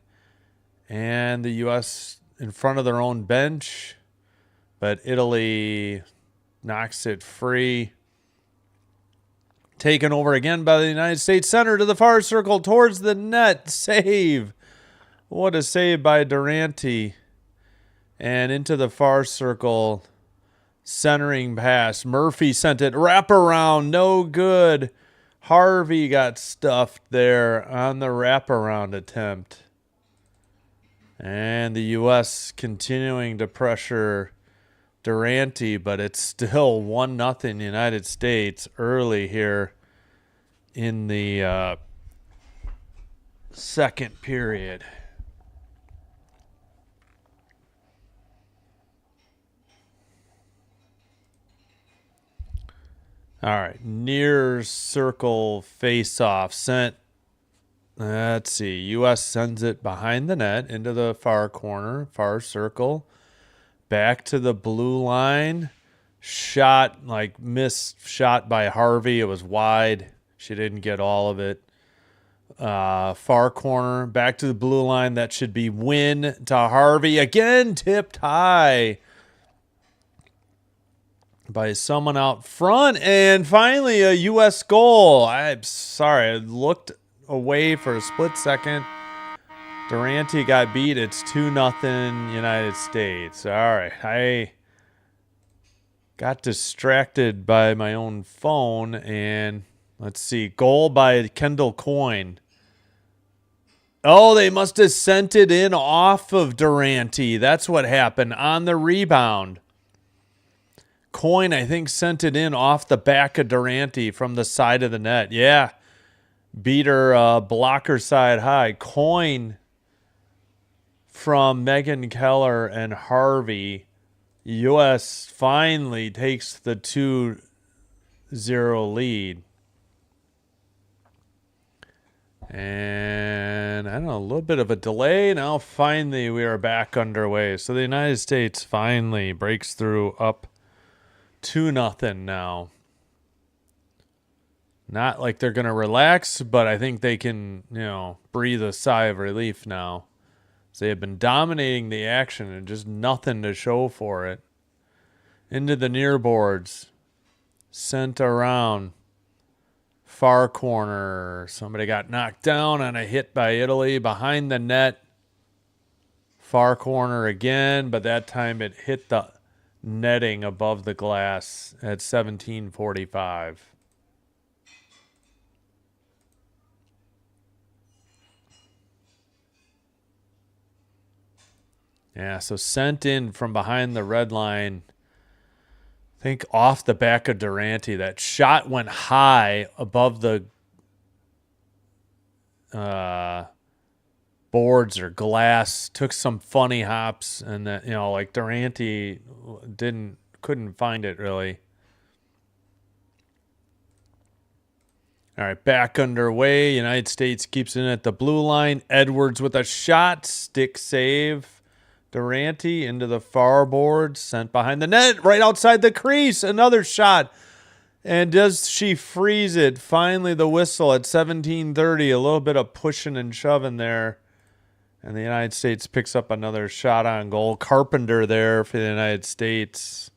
And the U.S. in front of their own bench. But Italy knocks it free. Taken over again by the United States center to the far circle towards the net. Save. What a save by Durante. And into the far circle. Centering pass. Murphy sent it. Wraparound. No good. Harvey got stuffed there on the wraparound attempt. And the U.S. continuing to pressure Durante, but it's still 1-0 United States early here in the second period. All right, near circle face-off sent. Let's see. U.S. sends it behind the net into the far corner, far circle. Back to the blue line. Shot, missed shot by Harvey. It was wide. She didn't get all of it. Far corner. Back to the blue line. That should be win to Harvey. Again, tipped high by someone out front. And finally, a U.S. goal. I'm sorry. I looked away for a split second. Durante got beat. It's 2-0 United States. All right. I got distracted by my own phone. And let's see. Goal by Kendall Coyne. Oh, they must have sent it in off of Durante. That's what happened on the rebound. Coyne, I think, sent it in off the back of Durante from the side of the net. Yeah. Beat her blocker side high. Coyne from Megan Keller and Harvey. U.S. finally takes the 2-0 lead. And I don't know, a little bit of a delay. Now finally we are back underway. So the United States finally breaks through up 2-0 now. Not like they're going to relax, but I think they can, breathe a sigh of relief now. So they have been dominating the action and just nothing to show for it. Into the near boards. Sent around. Far corner. Somebody got knocked down on a hit by Italy. Behind the net. Far corner again, but that time it hit the netting above the glass at 17:45. Yeah, so sent in from behind the red line. I think off the back of Durante. That shot went high above the boards or glass. Took some funny hops, and that Durante couldn't find it really. All right, back underway. United States keeps it at the blue line. Edwards with a shot. Stick save. Durante into the far board. Sent behind the net. Right outside the crease. Another shot. And does she freeze it? Finally, the whistle at 17:30. A little bit of pushing and shoving there. And the United States picks up another shot on goal. Carpenter there for the United States.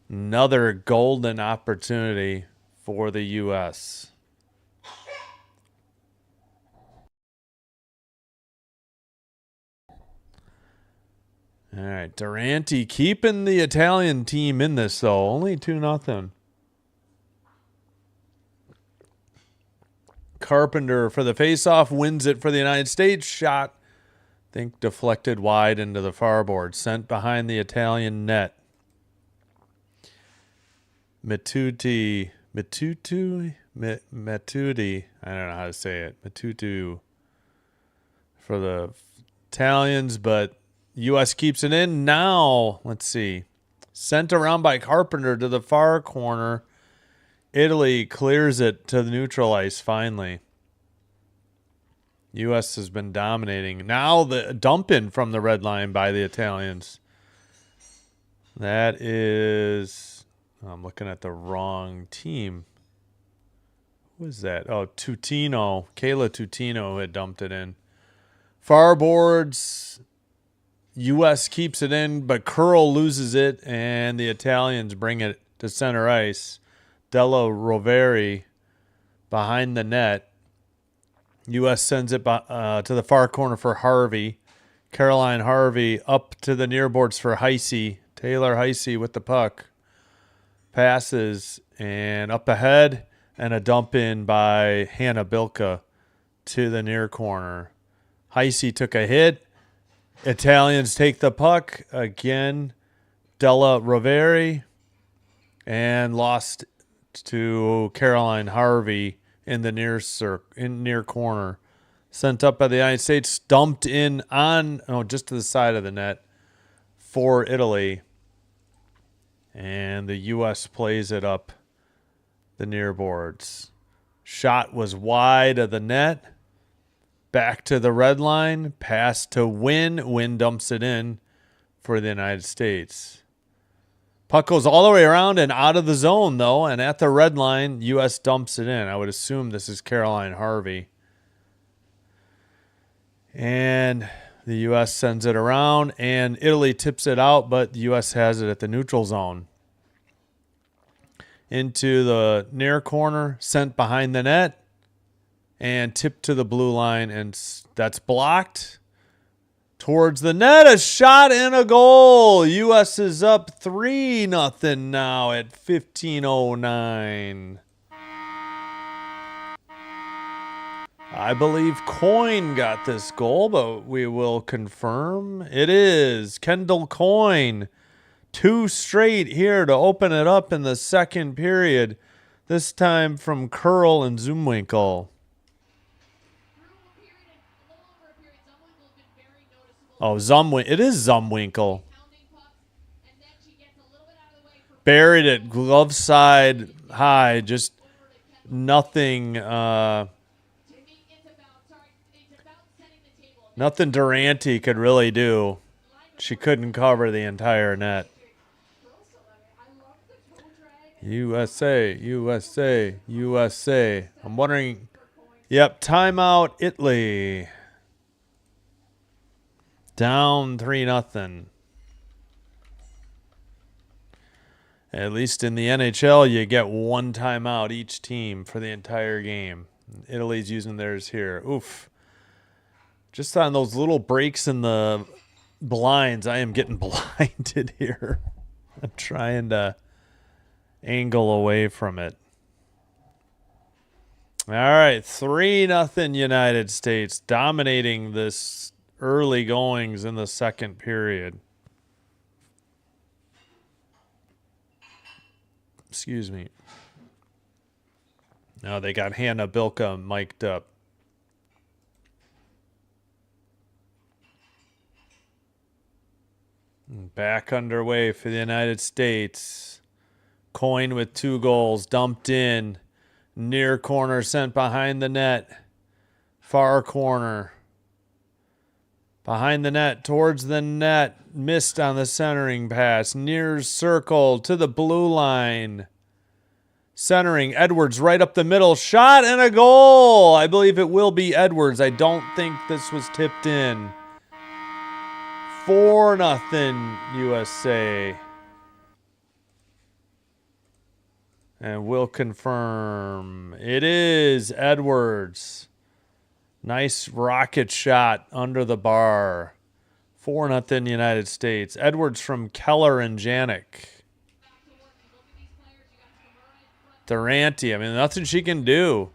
Another golden opportunity for the U.S. All right, Durante keeping the Italian team in this, though. Only 2-0. Carpenter for the faceoff, wins it for the United States. Shot, I think, deflected wide into the far board. Sent behind the Italian net. Matuti. I don't know how to say it. Matutu for the Italians, but U.S. keeps it in. Now, let's see. Sent around by Carpenter to the far corner. Italy clears it to the neutral ice finally. U.S. has been dominating. Now the dump in from the red line by the Italians. That is... I'm looking at the wrong team. Who is that? Oh, Tutino. Kayla Tutino had dumped it in. Far boards. U.S. keeps it in, but Curl loses it, and the Italians bring it to center ice. Della Roveri behind the net. U.S. sends it to the far corner for Harvey. Caroline Harvey up to the near boards for Heisey. Taylor Heisey with the puck. Passes and up ahead, and a dump in by Hannah Bilka to the near corner. Heisey took a hit. Italians take the puck again. Della Roveri, and lost to Caroline Harvey in the near corner. Sent up by the United States, dumped in on just to the side of the net for Italy. And the U.S. plays it up the near boards. Shot was wide of the net. Back to the red line. Pass to Wynn. Wynn dumps it in for the United States. Puck goes all the way around and out of the zone, though. And at the red line, U.S. dumps it in. I would assume this is Caroline Harvey. And the U.S. sends it around, and Italy tips it out, but the U.S. has it at the neutral zone. Into the near corner, sent behind the net, and tipped to the blue line, and that's blocked. Towards the net, a shot and a goal. U.S. is up 3-0 now at 15:09. I believe Coyne got this goal, but we will confirm. It is Kendall Coyne. 2 straight here to open it up in the second period. This time from Curl and Zumwinkel. Oh, it is Zumwinkel. Buried it, glove side high, just nothing... nothing Durante could really do. She couldn't cover the entire net. USA, USA, USA. I'm wondering... Yep, timeout, Italy. Down 3-0. At least in the NHL, you get 1 timeout each team for the entire game. Italy's using theirs here. Oof. Just on those little breaks in the blinds, I am getting blinded here. I'm trying to angle away from it. All right, 3-0 United States, dominating this early goings in the second period. Excuse me. Now they got Hannah Bilka mic'd up. Back underway for the United States. Coyne with 2 goals, dumped in. Near corner sent behind the net. Far corner. Behind the net, towards the net. Missed on the centering pass. Near circle to the blue line. Centering, Edwards right up the middle. Shot and a goal. I believe it will be Edwards. I don't think this was tipped in. 4-0 USA. And we'll confirm. It is Edwards. Nice rocket shot under the bar. 4-0 United States. Edwards from Keller and Janik. Durante. I mean, nothing she can do.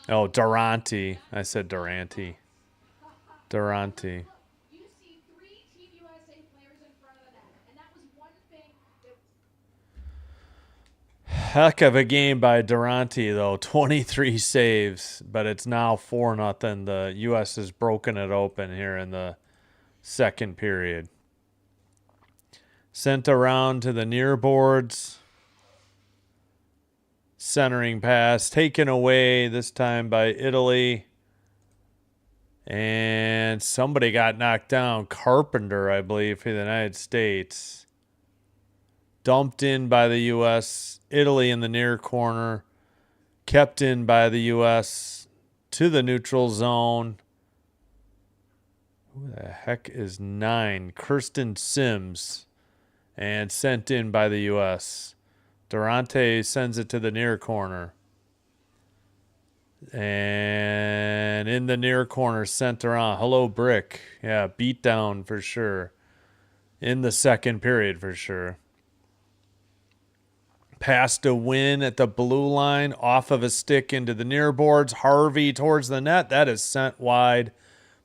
Oh, Durante. I said Durante. Durante. Heck of a game by Durante, though. 23 saves, but it's now 4-0. The U.S. has broken it open here in the second period. Sent around to the near boards. Centering pass taken away this time by Italy. And somebody got knocked down. Carpenter, I believe, for the United States. Dumped in by the U.S. Italy in the near corner. Kept in by the U.S. to the neutral zone. Who the heck is 9? Kirsten Sims. And sent in by the U.S. Durante sends it to the near corner. And in the near corner, sent around. Hello, Brick. Yeah, beat down for sure. In the second period for sure. Pass to win at the blue line. Off of a stick into the near boards. Harvey towards the net. That is sent wide.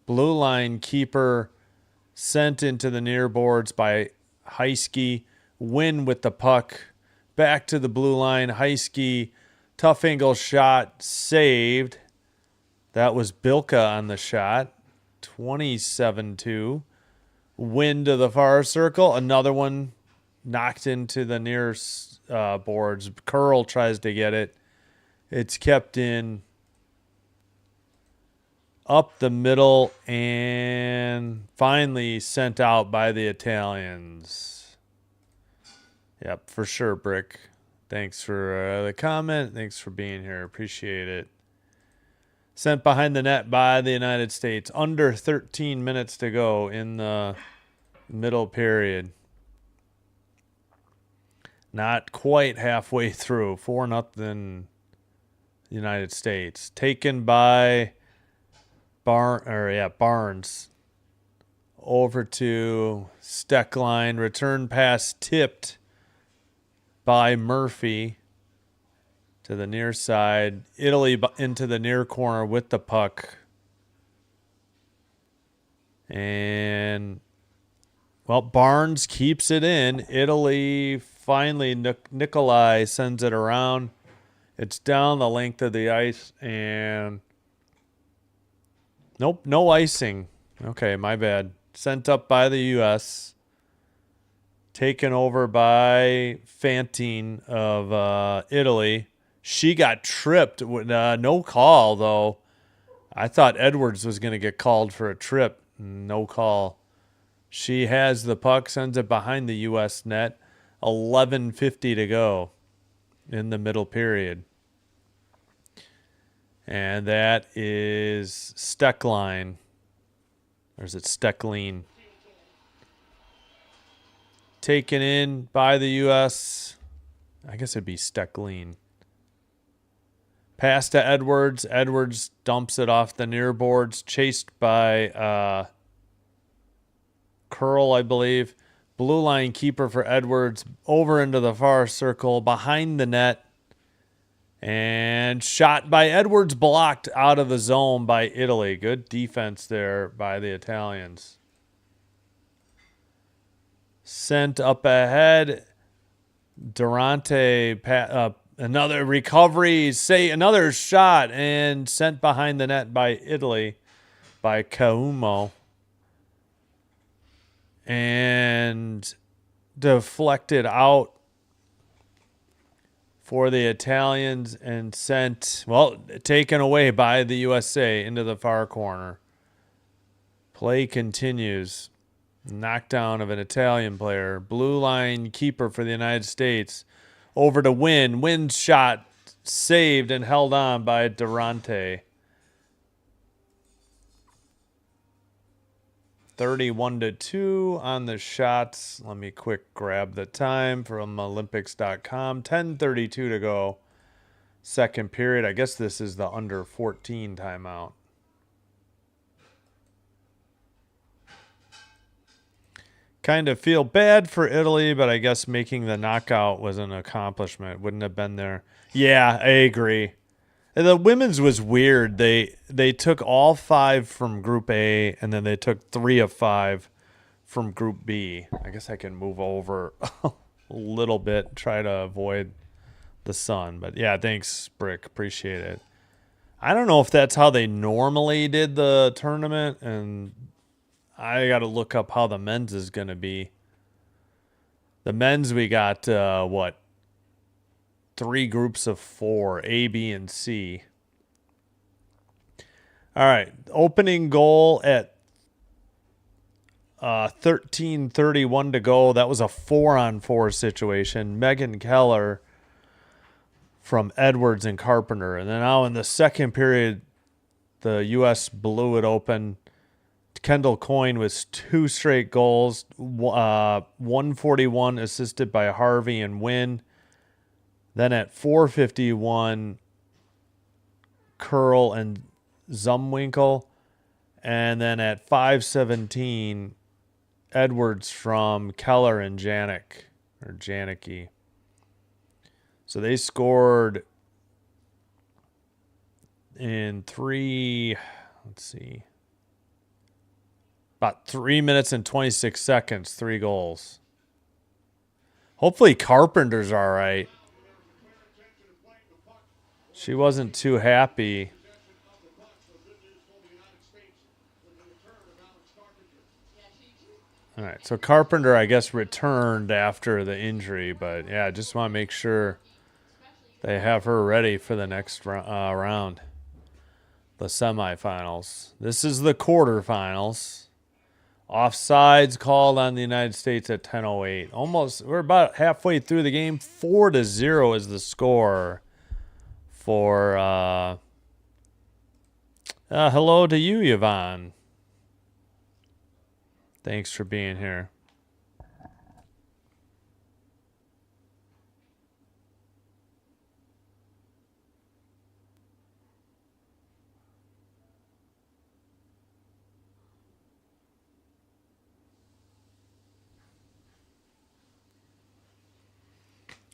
Blue line keeper sent into the near boards by Heiske. Win with the puck. Back to the blue line. Heiske. Tough angle shot. Saved. That was Bilka on the shot. 27-2. Win to the far circle. Another one knocked into the near boards. Curl tries to get it. It's kept in up the middle and finally sent out by the Italians. Yep, for sure, Brick. Thanks for the comment. Thanks for being here. Appreciate it. Sent behind the net by the United States. Under 13 minutes to go in the middle period. Not quite halfway through. 4-0 United States. Taken by Barnes. Over to Steckline. Return pass tipped by Murphy to the near side. Italy into the near corner with the puck. And, well, Barnes keeps it in. Italy finally, Nikolai sends it around. It's down the length of the ice and nope, no icing. Okay, my bad. Sent up by the U.S. Taken over by Fantine of Italy. She got tripped. No call, though. I thought Edwards was going to get called for a trip. No call. She has the puck, sends it behind the U.S. net. 11:50 to go in the middle period. And that is Steckline. Or is it Steckline? Taken in by the U.S. I guess it'd be Steckline. Pass to Edwards. Edwards dumps it off the near boards. Chased by Curl, I believe. Blue line keeper for Edwards. Over into the far circle. Behind the net. And shot by Edwards. Blocked out of the zone by Italy. Good defense there by the Italians. Sent up ahead. Durante, another recovery, another shot, and sent behind the net by Italy, by Kaumo. And deflected out for the Italians and sent, well, taken away by the USA into the far corner. Play continues. Knockdown of an Italian player. Blue line keeper for the United States. Over to Win. Win's shot saved and held on by Durante. 31-2 on the shots. Let me quick grab the time from Olympics.com. 10:32 to go. Second period. I guess this is the under 14 timeout. Kind of feel bad for Italy, but I guess making the knockout was an accomplishment. Wouldn't have been there. Yeah, I agree. The women's was weird. They took all 5 from Group A, and then they took 3 of 5 from Group B. I guess I can move over a little bit, try to avoid the sun. But yeah, thanks, Brick. Appreciate it. I don't know if that's how they normally did the tournament, and I got to look up how the men's is going to be. The men's, we got, 3 groups of 4, A, B, and C. All right, opening goal at 13:31 to go. That was a 4-on-4 situation. Megan Keller from Edwards and Carpenter. And then now in the second period, the U.S. blew it open. Kendall Coyne with 2 straight goals, 141 assisted by Harvey and Wynn. Then at 4:51, Curl and Zumwinkle. And then at 5:17, Edwards from Keller and Janicki. So they scored in about 3 minutes and 26 seconds, 3 goals. Hopefully Carpenter's all right. She wasn't too happy. All right, so Carpenter, I guess, returned after the injury, but yeah, I just want to make sure they have her ready for the next round, the semifinals. This is the quarterfinals. Offsides called on the United States at 10:08. Almost, we're about halfway through the game. 4-0 is the score for. Hello to you, Yvonne. Thanks for being here.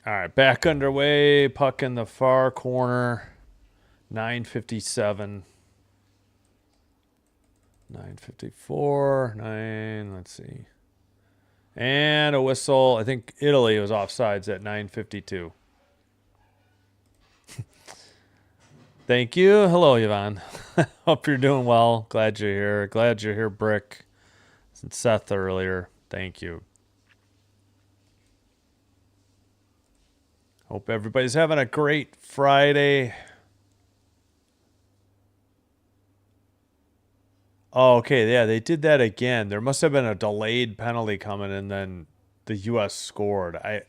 All right, back underway. Puck in the far corner. 9:57. 9:54. 9. Let's see. And a whistle. I think Italy was offsides at 9:52. Thank you. Hello, Yvonne. Hope you're doing well. Glad you're here. Glad you're here, Brick. And Seth earlier. Thank you. Hope everybody's having a great Friday. Oh, okay. Yeah, they did that again. There must have been a delayed penalty coming, and then the U.S. scored. I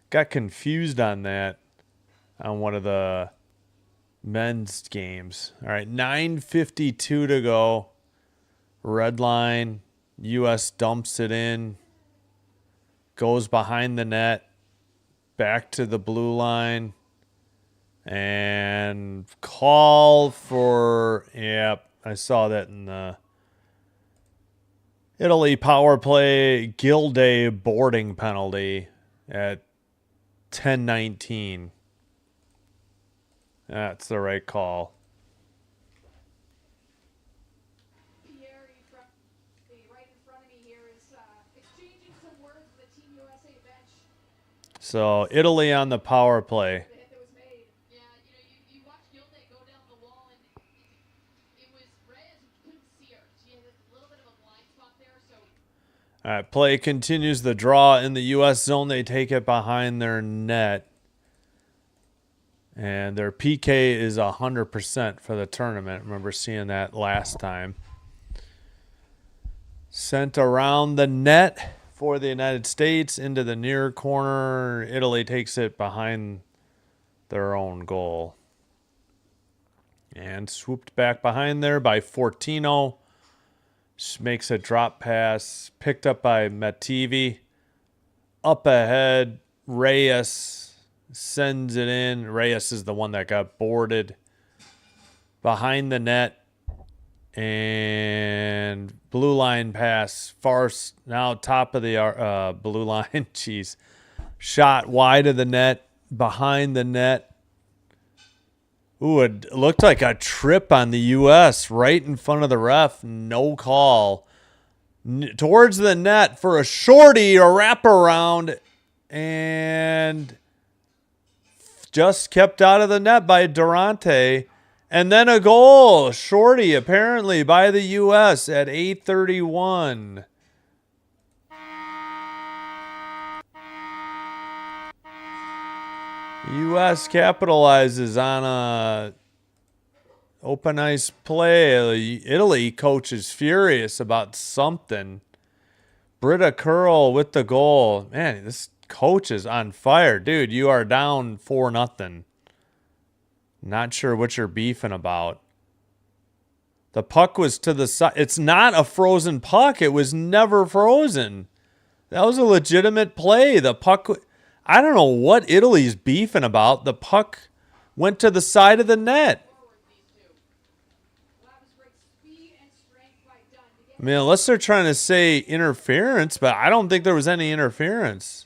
got confused on that on one of the men's games. All right, 9:52 to go. Red line. U.S. dumps it in. Goes behind the net. Back to the blue line. And call for, yep, I saw that in the Italy power play. Gilday boarding penalty at 10:19. That's the right call. So Italy on the power play. All right, play continues. The draw in the U.S. zone. They take it behind their net. And their PK is 100% for the tournament. Remember seeing that last time. Sent around the net for the United States into the near corner. Italy takes it behind their own goal. And swooped back behind there by Fortino. Makes a drop pass. Picked up by Mativi. Up ahead, Reyes sends it in. Reyes is the one that got boarded. Behind the net. And blue line pass. Farce now top of the blue line. Jeez. Shot wide of the net. Behind the net. Ooh, it looked like a trip on the U.S. right in front of the ref. No call. Towards the net for a shorty, a wraparound, and just kept out of the net by Durante. And then a goal. Shorty, apparently, by the U.S. at 8:31. U.S. capitalizes on a open ice play. Italy coach is furious about something. Britta Curl with the goal. Man, this coach is on fire. Dude, you are down 4-0. Not sure what you're beefing about. The puck was to the side. It's not a frozen puck. It was never frozen. That was a legitimate play. The puck, I don't know what Italy's beefing about. The puck went to the side of the net. I mean, unless they're trying to say interference, but I don't think there was any interference.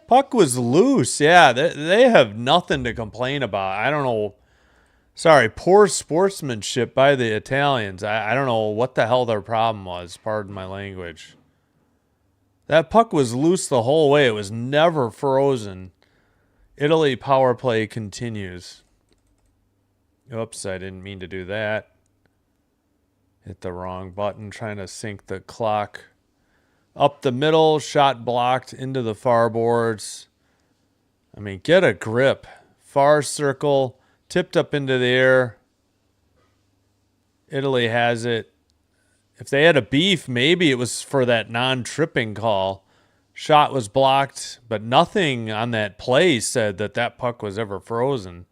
Puck was loose. Yeah, they have nothing to complain about. I don't know. Sorry, poor sportsmanship by the Italians. I don't know what the hell their problem was. Pardon my language. That puck was loose the whole way. It was never frozen. Italy power play continues. Oops, I didn't mean to do that. Hit the wrong button, trying to sync the clock. Up the middle, shot blocked into the far boards. I mean, get a grip. Far circle, tipped up into the air. Italy has it. If they had a beef, maybe it was for that non-tripping call. Shot was blocked, but nothing on that play said that that puck was ever frozen.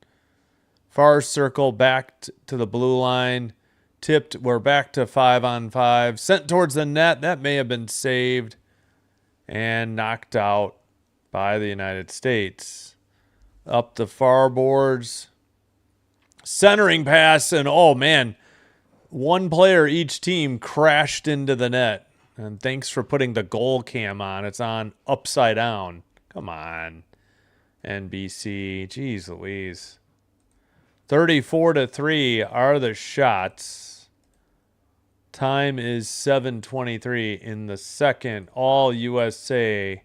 Far circle, back to the blue line. Tipped, we're back to 5-on-5. Sent towards the net. That may have been saved. And knocked out by the United States. Up the far boards. Centering pass, and oh man, one player each team crashed into the net. And thanks for putting the goal cam on. It's on upside down. Come on, NBC. Jeez Louise. 34-3 are the shots. Time is 7:23 in the second. All USA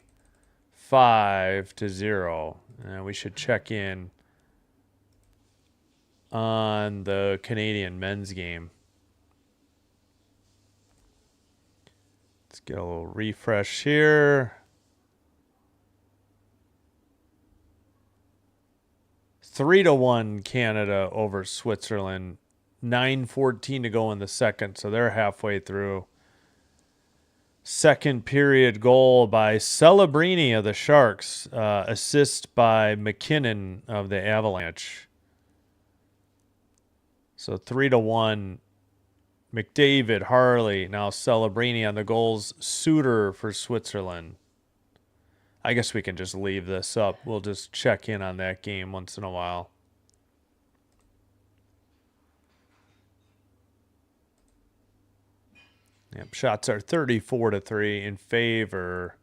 5-0. And we should check in on the Canadian men's game. Let's get a little refresh here. 3-1 Canada over Switzerland. 9:14 to go in the second, so they're halfway through. Second period goal by Celebrini of the Sharks. Assist by McKinnon of the Avalanche. So 3-1. McDavid, Harley, now Celebrini on the goals. Suter for Switzerland. I guess we can just leave this up. We'll just check in on that game once in a while. Yep, shots are 34-3 in favor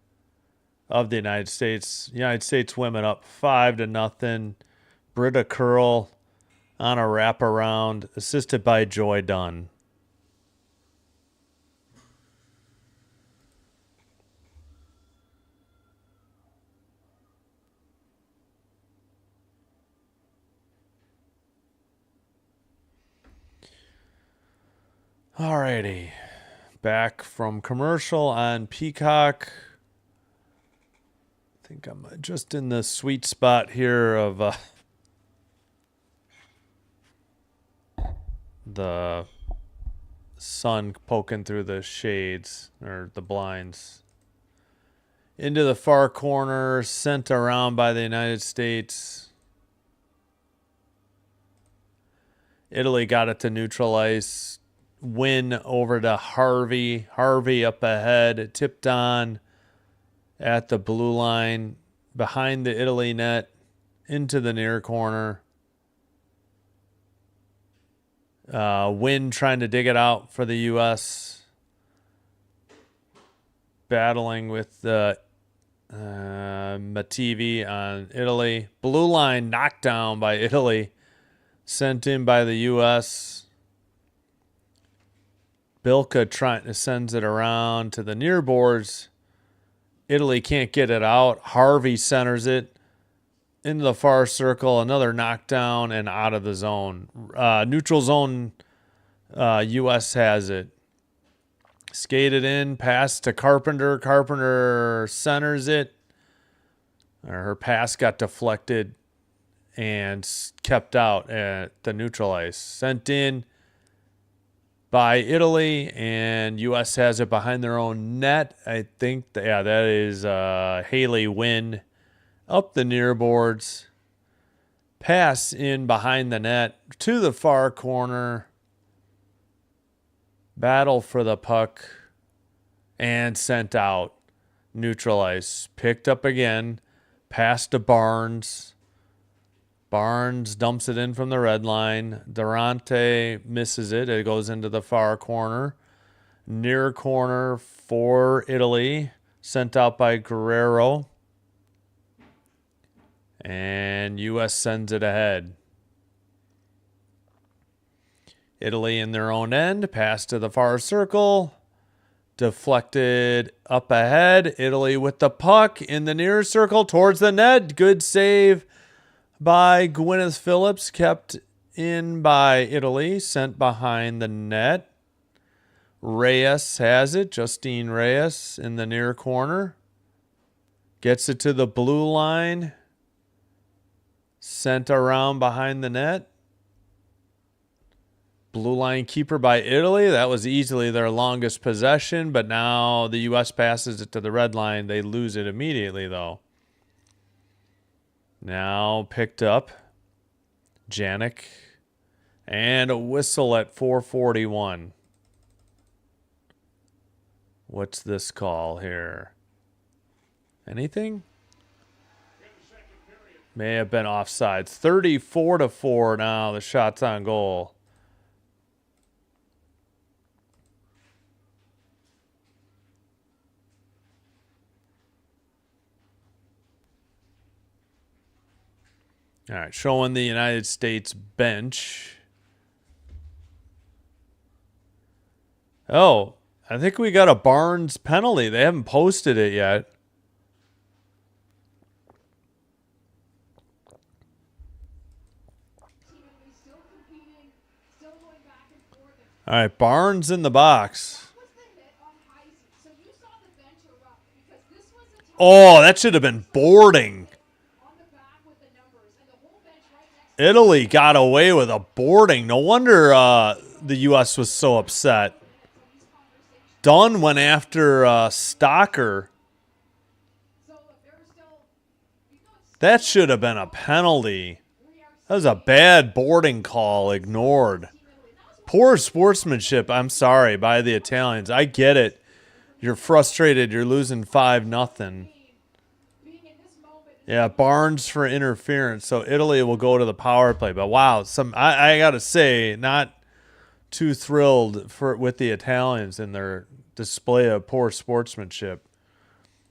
of the United States. United States women up 5-0. Britta Curl on a wraparound, assisted by Joy Dunn. Alrighty. Back from commercial on Peacock. I think I'm just in the sweet spot here of the sun poking through the shades or the blinds. Into the far corner, sent around by the United States. Italy got it to neutral ice. Win over to Harvey. Harvey up ahead, tipped on at the blue line, behind the Italy net, into the near corner. Win trying to dig it out for the U.S. Battling with Mativi on Italy. Blue line knocked down by Italy. Sent in by the U.S. Bilka sends it around to the near boards. Italy can't get it out. Harvey centers it into the far circle. Another knockdown and out of the zone. Neutral zone, U.S. has it. Skated in, pass to Carpenter. Carpenter centers it. Her pass got deflected and kept out at the neutral ice. Sent in by Italy, and U.S. has it behind their own net. I think, that is Haley Wynn up the near boards. Pass in behind the net to the far corner. Battle for the puck and sent out. Neutral ice. Picked up again. Pass to Barnes. Barnes dumps it in from the red line. Durante misses it. It goes into the far corner. Near corner for Italy. Sent out by Guerrero. And U.S. sends it ahead. Italy in their own end. Pass to the far circle. Deflected up ahead. Italy with the puck in the near circle towards the net. Good save by Gwyneth Phillips, kept in by Italy, sent behind the net. Reyes has it. Justine Reyes in the near corner. Gets it to the blue line. Sent around behind the net. Blue line keeper by Italy. That was easily their longest possession, but now the U.S. passes it to the red line. They lose it immediately, though. Now picked up. Janik. And a whistle at 4:41. What's this call here? Anything? May have been offsides. 34-4 now. The shot's on goal. All right, showing the United States bench. Oh, I think we got a Barnes penalty. They haven't posted it yet. All right, Barnes in the box. Oh, that should have been boarding. Italy got away with a boarding. No wonder the U.S. was so upset. Dunn went after Stocker. That should have been a penalty. That was a bad boarding call, ignored. Poor sportsmanship, I'm sorry, by the Italians. I get it. You're frustrated. You're losing 5-0. Yeah, Barnes for interference. So Italy will go to the power play. But wow, I got to say, not too thrilled with the Italians in their display of poor sportsmanship.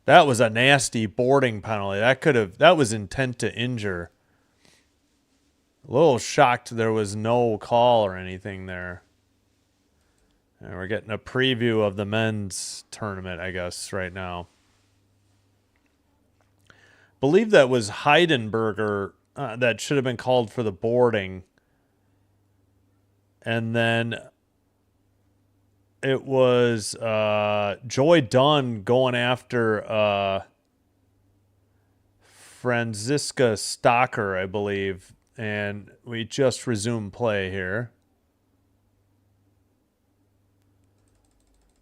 That was a nasty boarding penalty. That was intent to injure. A little shocked there was no call or anything there. And we're getting a preview of the men's tournament, I guess, right now. Believe that was Heidenberger that should have been called for the boarding. And then it was Joy Dunn going after Franziska Stocker, I believe. And we just resumed play here.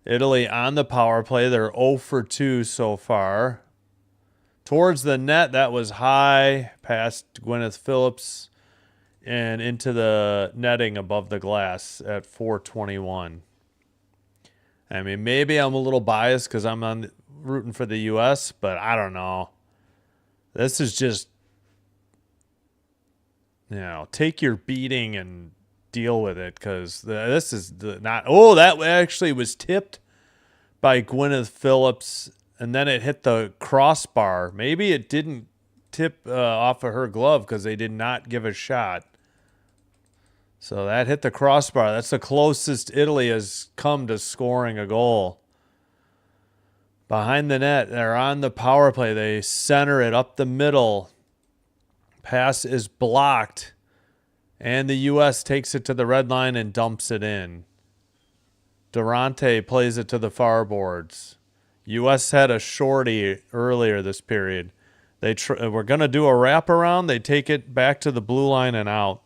Italy on the power play. They're 0 for 2 so far. Towards the net, that was high, past Gwyneth Phillips and into the netting above the glass at 421. I mean, maybe I'm a little biased because I'm rooting for the U.S., but I don't know. This is just, take your beating and deal with it because this is not. Oh, that actually was tipped by Gwyneth Phillips, and then it hit the crossbar. Maybe it didn't tip off of her glove because they did not give a shot. So that hit the crossbar. That's the closest Italy has come to scoring a goal. Behind the net, they're on the power play. They center it up the middle. Pass is blocked. And the U.S. takes it to the red line and dumps it in. Durante plays it to the far boards. U.S. had a shorty earlier this period. We're going to do a wraparound. They take it back to the blue line and out.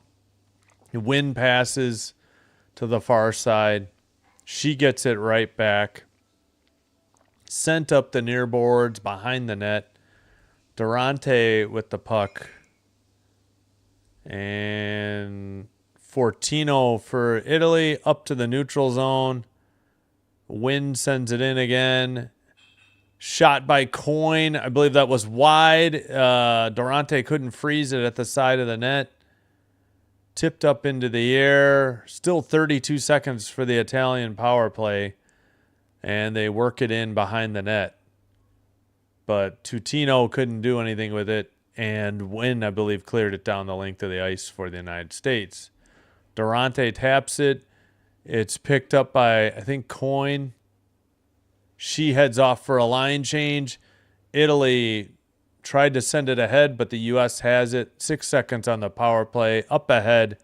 Win passes to the far side. She gets it right back. Sent up the near boards behind the net. Durante with the puck. And Fortino for Italy up to the neutral zone. Win sends it in again. Shot by Coyne. I believe that was wide. Durante couldn't freeze it at the side of the net. Tipped up into the air. Still 32 seconds for the Italian power play. And they work it in behind the net. But Tutino couldn't do anything with it. And Wynn, I believe, cleared it down the length of the ice for the United States. Durante taps it. It's picked up by, I think, Coyne. She heads off for a line change. Italy tried to send it ahead, but the U.S. has it. 6 seconds on the power play. Up ahead.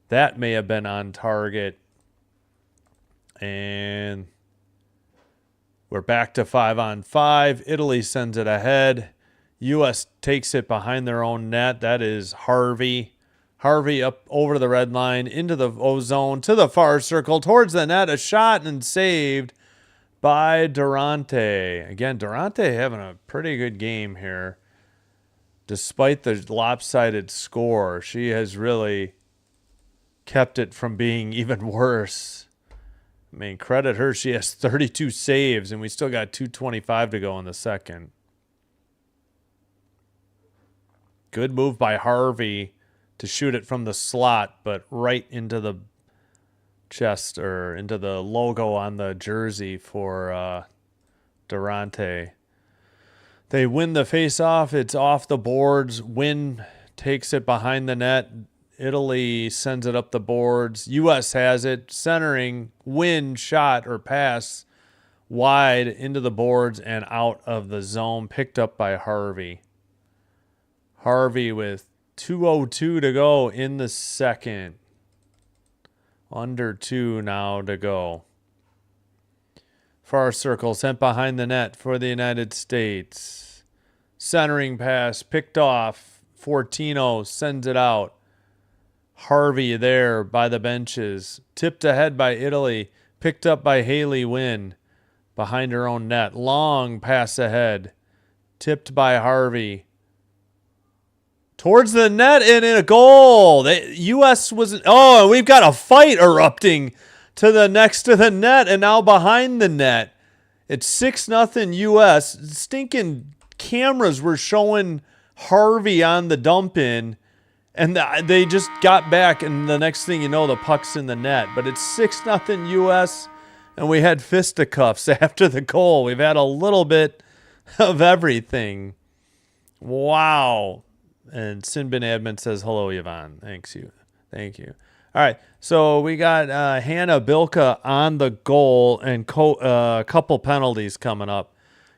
That may have been on target. And we're back to 5-on-5. Italy sends it ahead. U.S. takes it behind their own net. That is Harvey. Harvey up over the red line, into the O-zone, to the far circle, towards the net. A shot and saved by Durante. Again, Durante having a pretty good game here. Despite the lopsided score, she has really kept it from being even worse. I mean, credit her. She has 32 saves, and we still got 2:25 to go in the second. Good move by Harvey to shoot it from the slot, but right into the chest or into the logo on the jersey for Durante. They win the face-off. It's off the boards. Wynn takes it behind the net. Italy sends it up the boards. U.S. has it. Centering. Wynn shot or pass wide into the boards and out of the zone. Picked up by Harvey. Harvey with 2:02 to go in the second. Under 2 now to go. Far circle sent behind the net for the United States. Centering pass picked off. Fortino sends it out. Harvey there by the benches. Tipped ahead by Italy. Picked up by Haley Wynn behind her own net. Long pass ahead. Tipped by Harvey. Towards the net and in a goal. The U.S. was... Oh, we've got a fight erupting to the next to the net and now behind the net. It's 6-0 U.S. Stinking cameras were showing Harvey on the dump in, and they just got back, and the next thing you know, the puck's in the net. But it's 6-0 U.S., and we had fisticuffs after the goal. We've had a little bit of everything. Wow. And Sinbin Admin says, hello, Yvonne. Thank you. All right, so we got Hannah Bilka on the goal and a couple penalties coming up.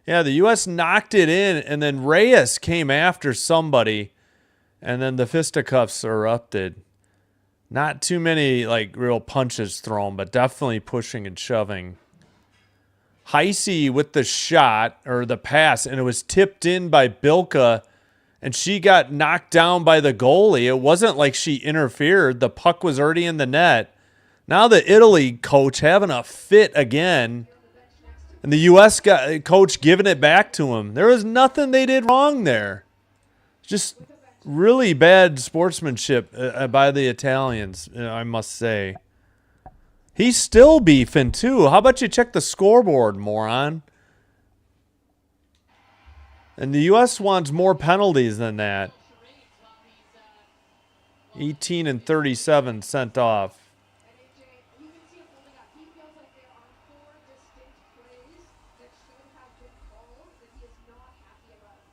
Yeah, the U.S. knocked it in, and then Reyes came after somebody, and then the fisticuffs erupted. Not too many like real punches thrown, but definitely pushing and shoving. Heisey with the shot or the pass, and it was tipped in by Bilka, and she got knocked down by the goalie. It wasn't like she interfered. The puck was already in the net. Now the Italy coach having a fit again, and the U.S. coach giving it back to him. There was nothing they did wrong there. Just really bad sportsmanship by the Italians, I must say. He's still beefing, too. How about you check the scoreboard, moron? And the U.S. wants more penalties than that. 18 and 37 sent off.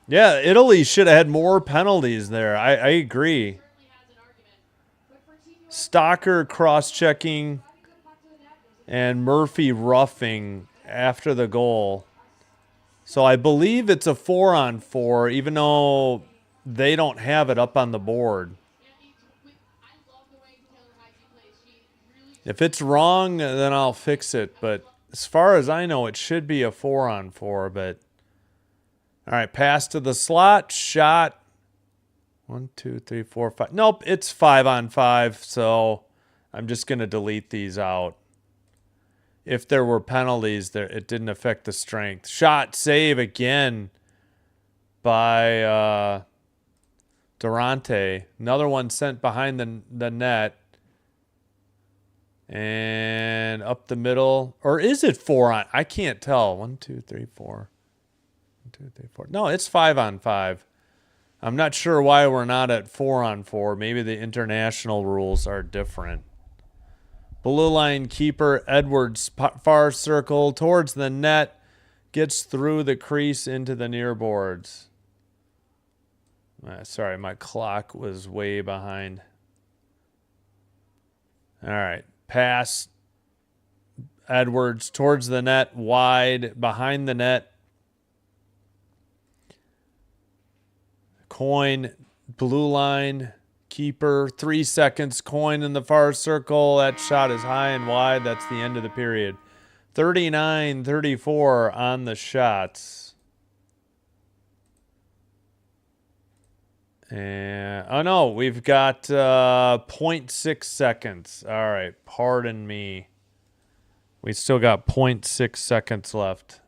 Yeah, Italy should have had more penalties there. I agree. Stocker cross-checking and Murphy roughing after the goal. So I believe it's a 4-on-4, even though they don't have it up on the board. If it's wrong, then I'll fix it. But as far as I know, it should be a 4-on-4. But all right, pass to the slot, shot. 1, 2, 3, 4, 5. Nope, it's 5-on-5. So I'm just going to delete these out. If there were penalties, there it didn't affect the strength. Shot, save again by Durante. Another one sent behind the net. And up the middle. Or is it 4-on? I can't tell. 1, 2, 3, 4. 1, 2, 3, 4. No, it's 5-on-5. I'm not sure why we're not at 4-on-4. Maybe the international rules are different. Blue line keeper Edwards, far circle towards the net. Gets through the crease into the near boards. Sorry, my clock was way behind. All right. Pass. Edwards towards the net, wide, behind the net. Coin, blue line, keeper, 3 seconds, Coin in the far circle. That shot is high and wide. That's the end of the period. 39-34 on the shots. And oh no, we've got 0.6 seconds. All right, pardon me. We still got 0.6 seconds left.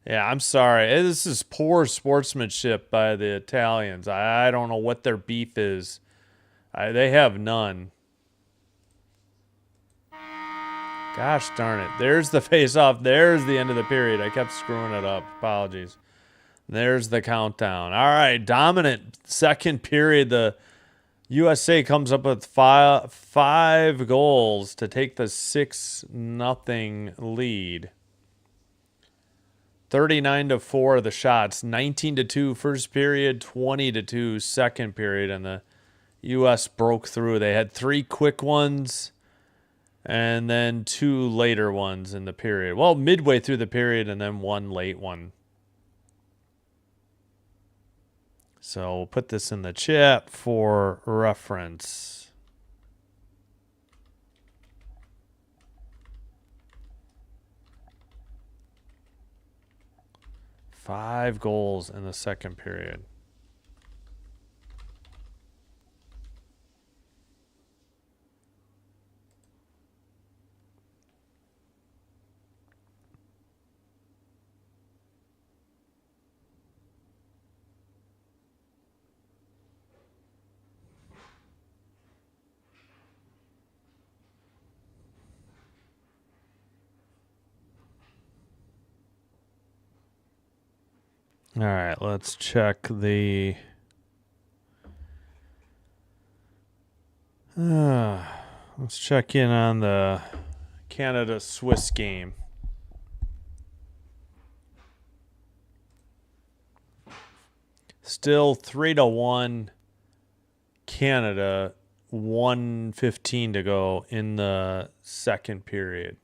Yeah, I'm sorry. This is poor sportsmanship by the Italians. I don't know what their beef is. They have none. Gosh darn it. There's the face-off. There's the end of the period. I kept screwing it up. Apologies. There's the countdown. All right, dominant second period. The USA comes up with five goals to take the 6-0 lead. 39-4 the shots, 19-2 first period, 20-2 second period, and the U.S. broke through. They had 3 quick ones and then 2 later ones in the period. Well, midway through the period and then 1 late one. So we'll put this in the chat for reference. Five goals in the second period. All right, let's check the... let's check in on the Canada-Swiss game. Still 3-1 Canada, 1:15 to go in the second period.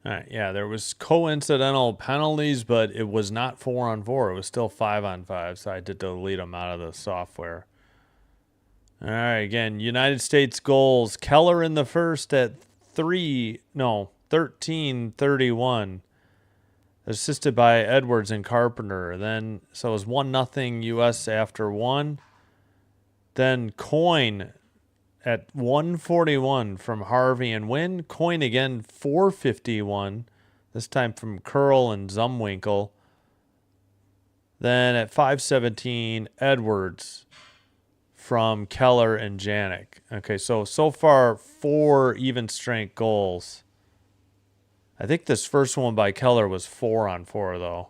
All right, yeah, there was coincidental penalties, but it was not 4-on-4. It was still 5-on-5, so I had to delete them out of the software. All right, again, United States goals. Keller in the first at 13-31, assisted by Edwards and Carpenter. Then, so it was 1-0 U.S. after one. Then Coyne at 141 from Harvey and Wynn. Coyne again 451, this time from Curl and Zumwinkle. Then at 517, Edwards from Keller and Janik. Okay, so far 4 even strength goals. I think this first one by Keller was 4-on-4 though,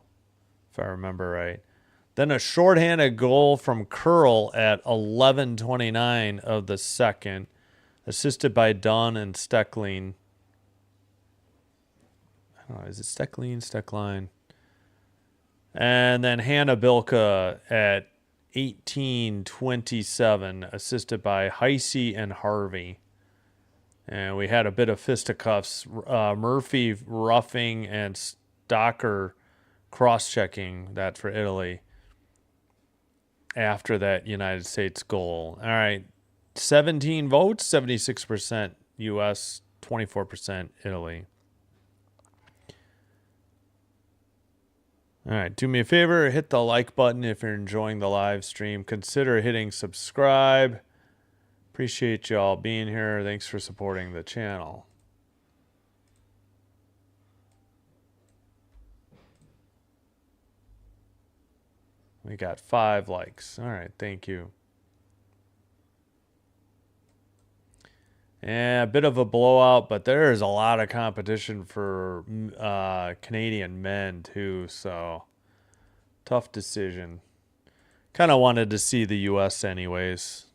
if I remember right. Then a shorthanded goal from Curl at 11:29 of the second, assisted by Dunn and Steckling. I don't know, is it Steckline? And then Hannah Bilka at 18:27, assisted by Heisey and Harvey. And we had a bit of fisticuffs. Murphy roughing and Stocker cross-checking that for Italy after that United States goal. All right, 17 votes, 76% U.S., 24% Italy. All right, do me a favor, hit the like button if you're enjoying the live stream. Consider hitting subscribe. Appreciate y'all being here. Thanks for supporting the channel. We got 5 likes. All right, thank you. Yeah, a bit of a blowout, but there is a lot of competition for Canadian men too, so tough decision. Kind of wanted to see the U.S. anyways.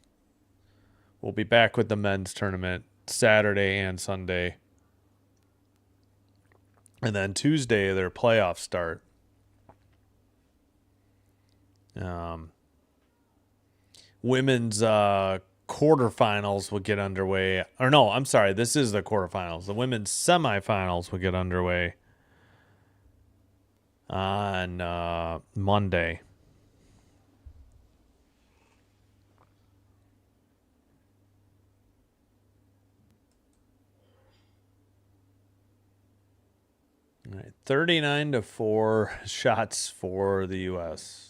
We'll be back with the men's tournament Saturday and Sunday. And then Tuesday, their playoffs start. Women's quarterfinals will get underway. Or no, I'm sorry. This is the quarterfinals. The women's semifinals will get underway on Monday. All right, 39-4 shots for the U.S.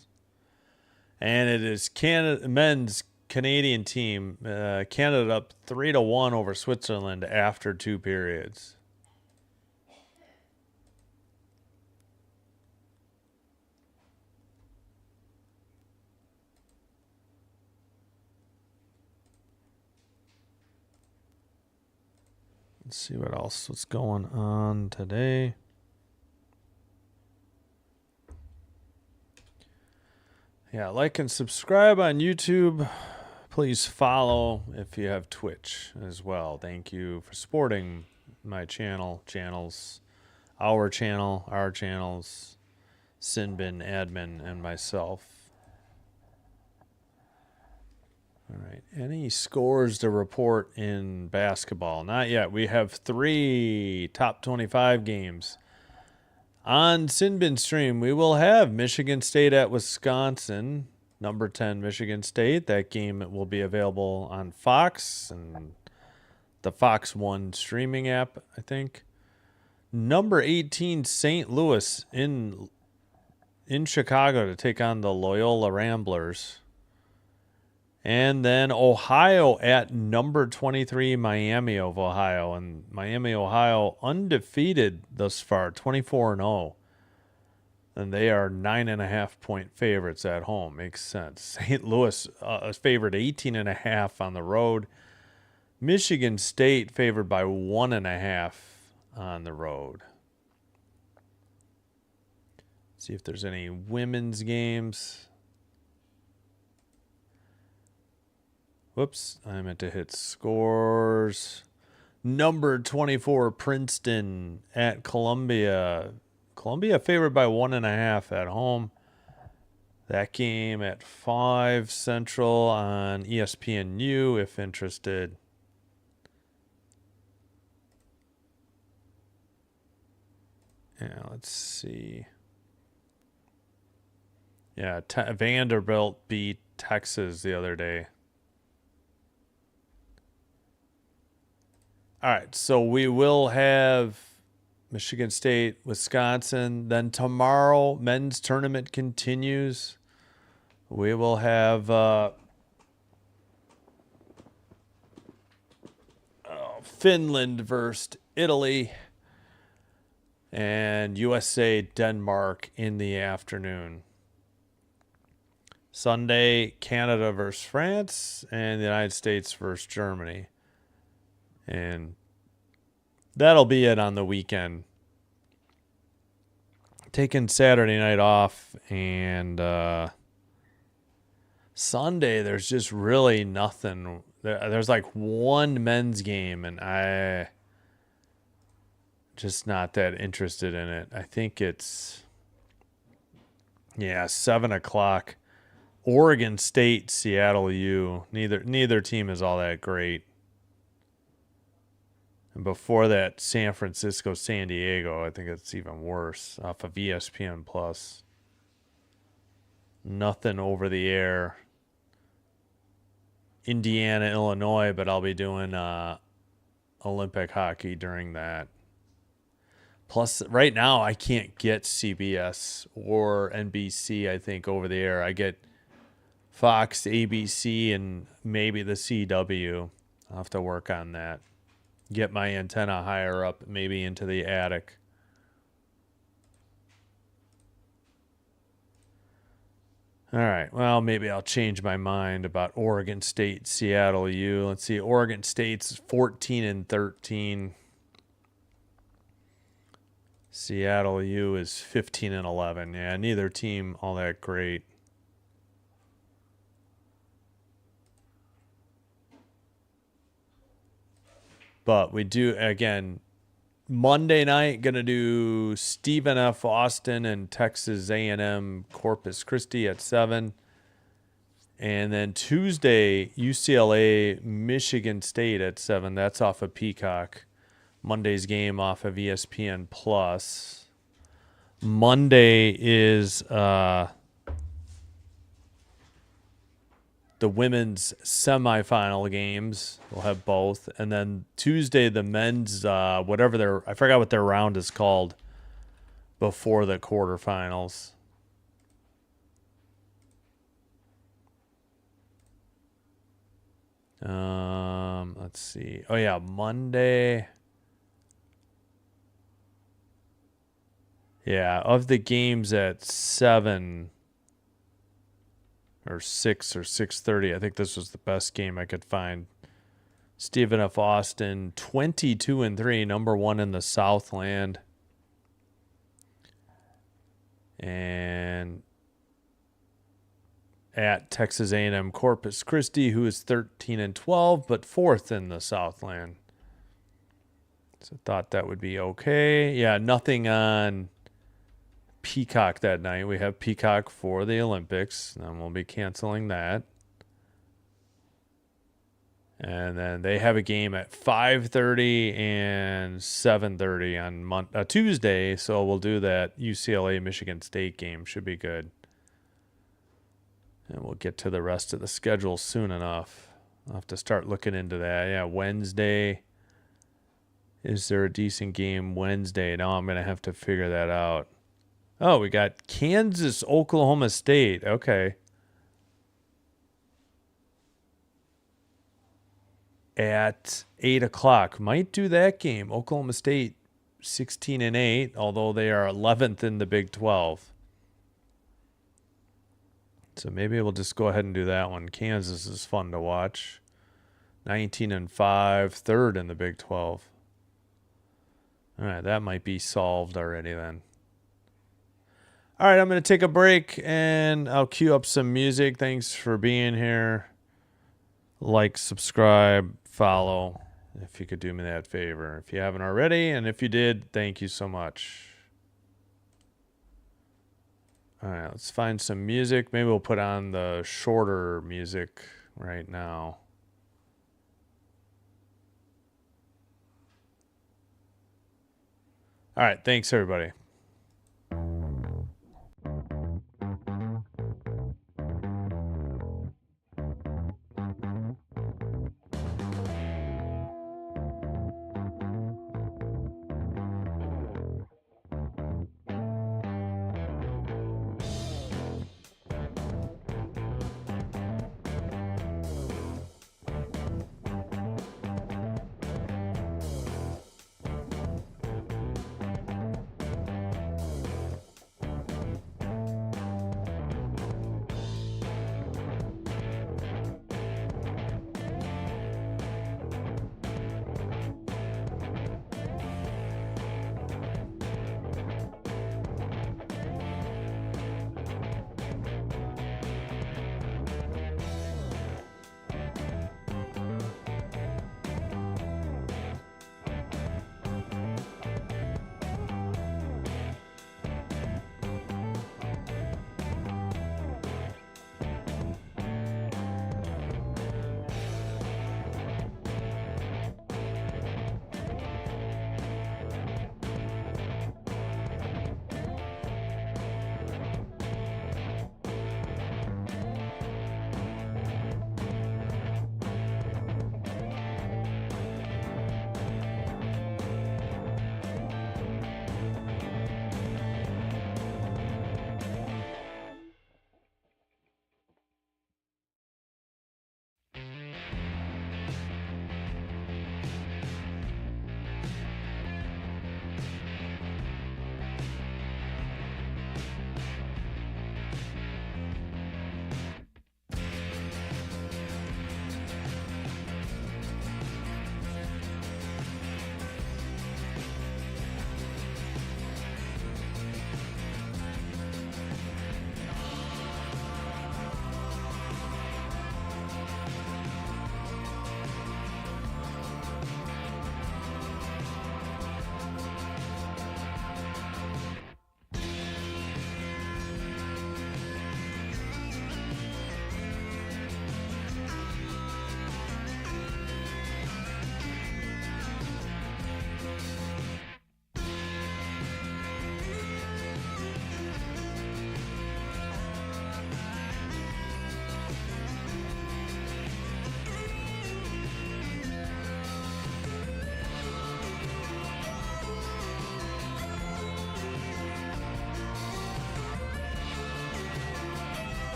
And it is Canada men's Canadian team. Canada up 3-1 over Switzerland after 2 periods. Let's see what's going on today. Yeah, like and subscribe on YouTube. Please follow if you have Twitch as well. Thank you for supporting my channels, our channels, Sinbin, Admin, and myself. All right. Any scores to report in basketball? Not yet. We have 3 top 25 games. On Sinbin stream, we will have Michigan State at Wisconsin, number 10 Michigan State. That game will be available on Fox and the Fox One streaming app, I think. Number 18 St. Louis in Chicago to take on the Loyola Ramblers. And then Ohio at number 23, Miami of Ohio. And Miami, Ohio, undefeated thus far, 24-0. And they are 9.5-point favorites at home. Makes sense. St. Louis favored 18.5 on the road. Michigan State favored by 1.5 on the road. See if there's any women's games. Whoops, I meant to hit scores. Number 24, Princeton at Columbia. Columbia favored by 1.5 at home. That game at 5 Central on ESPNU if interested. Yeah, let's see. Yeah, Vanderbilt beat Texas the other day. All right, so we will have Michigan State, Wisconsin. Then tomorrow, men's tournament continues. We will have Finland versus Italy and USA Denmark in the afternoon. Sunday, Canada versus France and the United States versus Germany. And that'll be it on the weekend. Taking Saturday night off, and Sunday there's just really nothing. There's like one men's game, and I just not that interested in it. I think it's 7:00. Oregon State, Seattle U. Neither team is all that great. And before that, San Francisco, San Diego. I think it's even worse off of ESPN Plus. Nothing over the air. Indiana, Illinois, but I'll be doing Olympic hockey during that. Plus, right now I can't get CBS or NBC. I think over the air I get Fox, ABC, and maybe the CW. I'll have to work on that. Get my antenna higher up, maybe into the attic. All right. Well, maybe I'll change my mind about Oregon State, Seattle U. Let's see. Oregon State's 14-13. Seattle U is 15-11. Yeah, neither team all that great. But we do, again, Monday night, going to do Stephen F. Austin and Texas A&M Corpus Christi at 7. And then Tuesday, UCLA Michigan State at 7. That's off of Peacock. Monday's game off of ESPN Plus. Monday is the women's semifinal games. We'll have both. And then Tuesday, the men's, I forgot what their round is called before the quarterfinals. Let's see. Oh, yeah, Monday. Yeah, of the games at 7 or 6 or 6:30, I think this was the best game I could find. Stephen F. Austin, 22-3, number 1 in the Southland. And at Texas A&M Corpus Christi, who is 13-12, but 4th in the Southland. So I thought that would be okay. Yeah, nothing on Peacock that night. We have Peacock for the Olympics, and we'll be canceling that. And then they have a game at 5:30 and 7:30 on Tuesday, so we'll do that UCLA Michigan State game. Should be good. And we'll get to the rest of the schedule soon enough. I'll have to start looking into that. Yeah, Wednesday. Is there a decent game Wednesday? Now I'm going to have to figure that out. Oh, we got Kansas, Oklahoma State. Okay. At 8:00. Might do that game. Oklahoma State 16-8, although they are 11th in the Big 12. So maybe we'll just go ahead and do that one. Kansas is fun to watch. 19-5, 3rd in the Big 12. All right, that might be solved already then. All right, I'm going to take a break and I'll cue up some music. Thanks for being here. Like, subscribe, follow, if you could do me that favor. If you haven't already, and if you did, thank you so much. All right, let's find some music. Maybe we'll put on the shorter music right now. All right, thanks, everybody.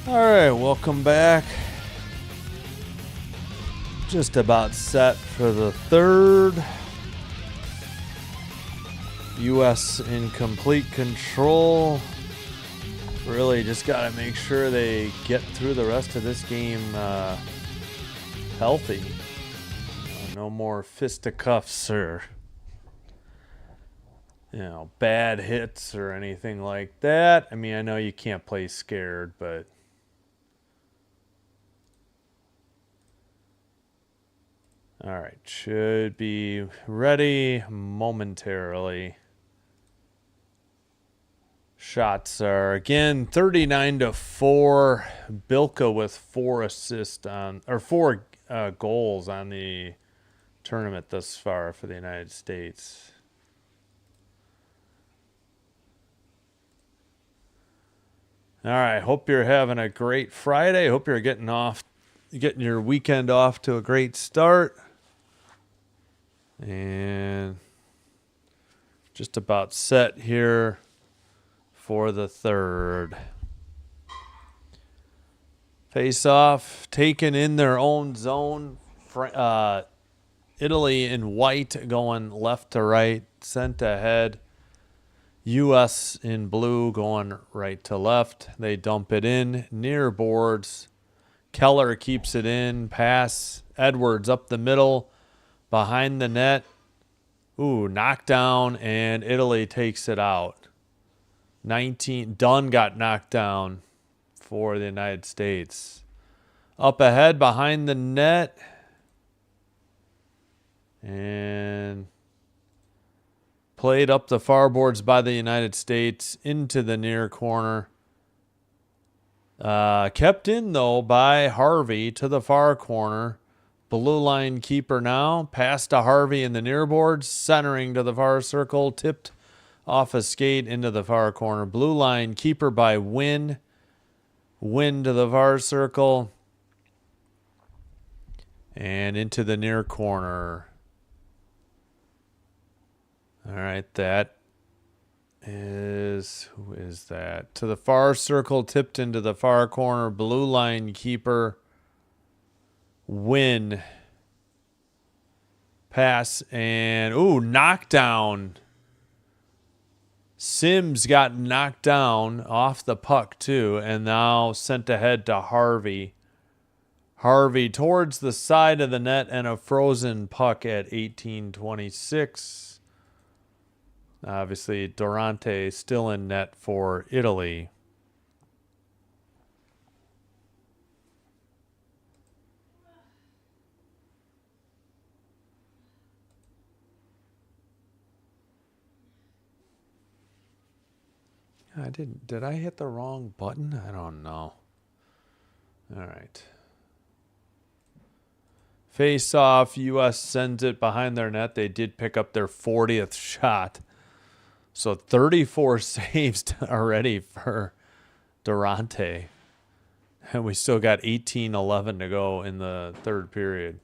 All right, welcome back. Just about set for the third. U.S. in complete control. Really just got to make sure they get through the rest of this game healthy. No more fisticuffs or bad hits or anything like that. I mean, I know you can't play scared, but all right, should be ready momentarily. Shots are again 39-4. Bilka with 4 assists on, or 4 goals on the tournament thus far for the United States. All right, hope you're having a great Friday. Hope you're getting your weekend off to a great start. And just about set here for the third. Face off, taken in their own zone. Italy in white going left to right, sent ahead. U.S. in blue going right to left. They dump it in near boards. Keller keeps it in. Pass. Edwards up the middle. Behind the net. Ooh, knockdown, and Italy takes it out. 19. Dunn got knocked down for the United States. Up ahead behind the net. And played up the far boards by the United States into the near corner. Kept in, though, by Harvey to the far corner. Blue line keeper now. Pass to Harvey in the near boards. Centering to the far circle. Tipped off a skate into the far corner. Blue line keeper by Wynn. Wynn to the far circle. And into the near corner. All right, that is, who is that? To the far circle, tipped into the far corner. Blue line keeper. Win. Pass and, ooh, knockdown. Sims got knocked down off the puck too, and now sent ahead to Harvey. Harvey towards the side of the net and a frozen puck at 18:26. Obviously, Durante still in net for Italy. Did I hit the wrong button? I don't know. All right. Face off. U.S. sends it behind their net. They did pick up their 40th shot. So 34 saves already for Durante. And we still got 18-11 to go in the third period.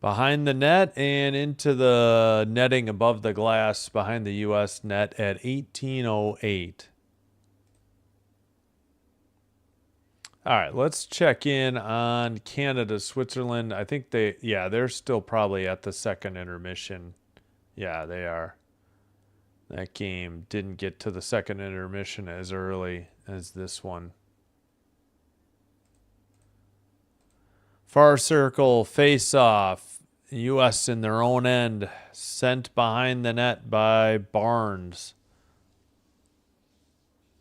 Behind the net and into the netting above the glass behind the U.S. net at 18:08. All right, let's check in on Canada, Switzerland. I think they're still probably at the second intermission. Yeah, they are. That game didn't get to the second intermission as early as this one. Far circle, face off. U.S. in their own end. Sent behind the net by Barnes.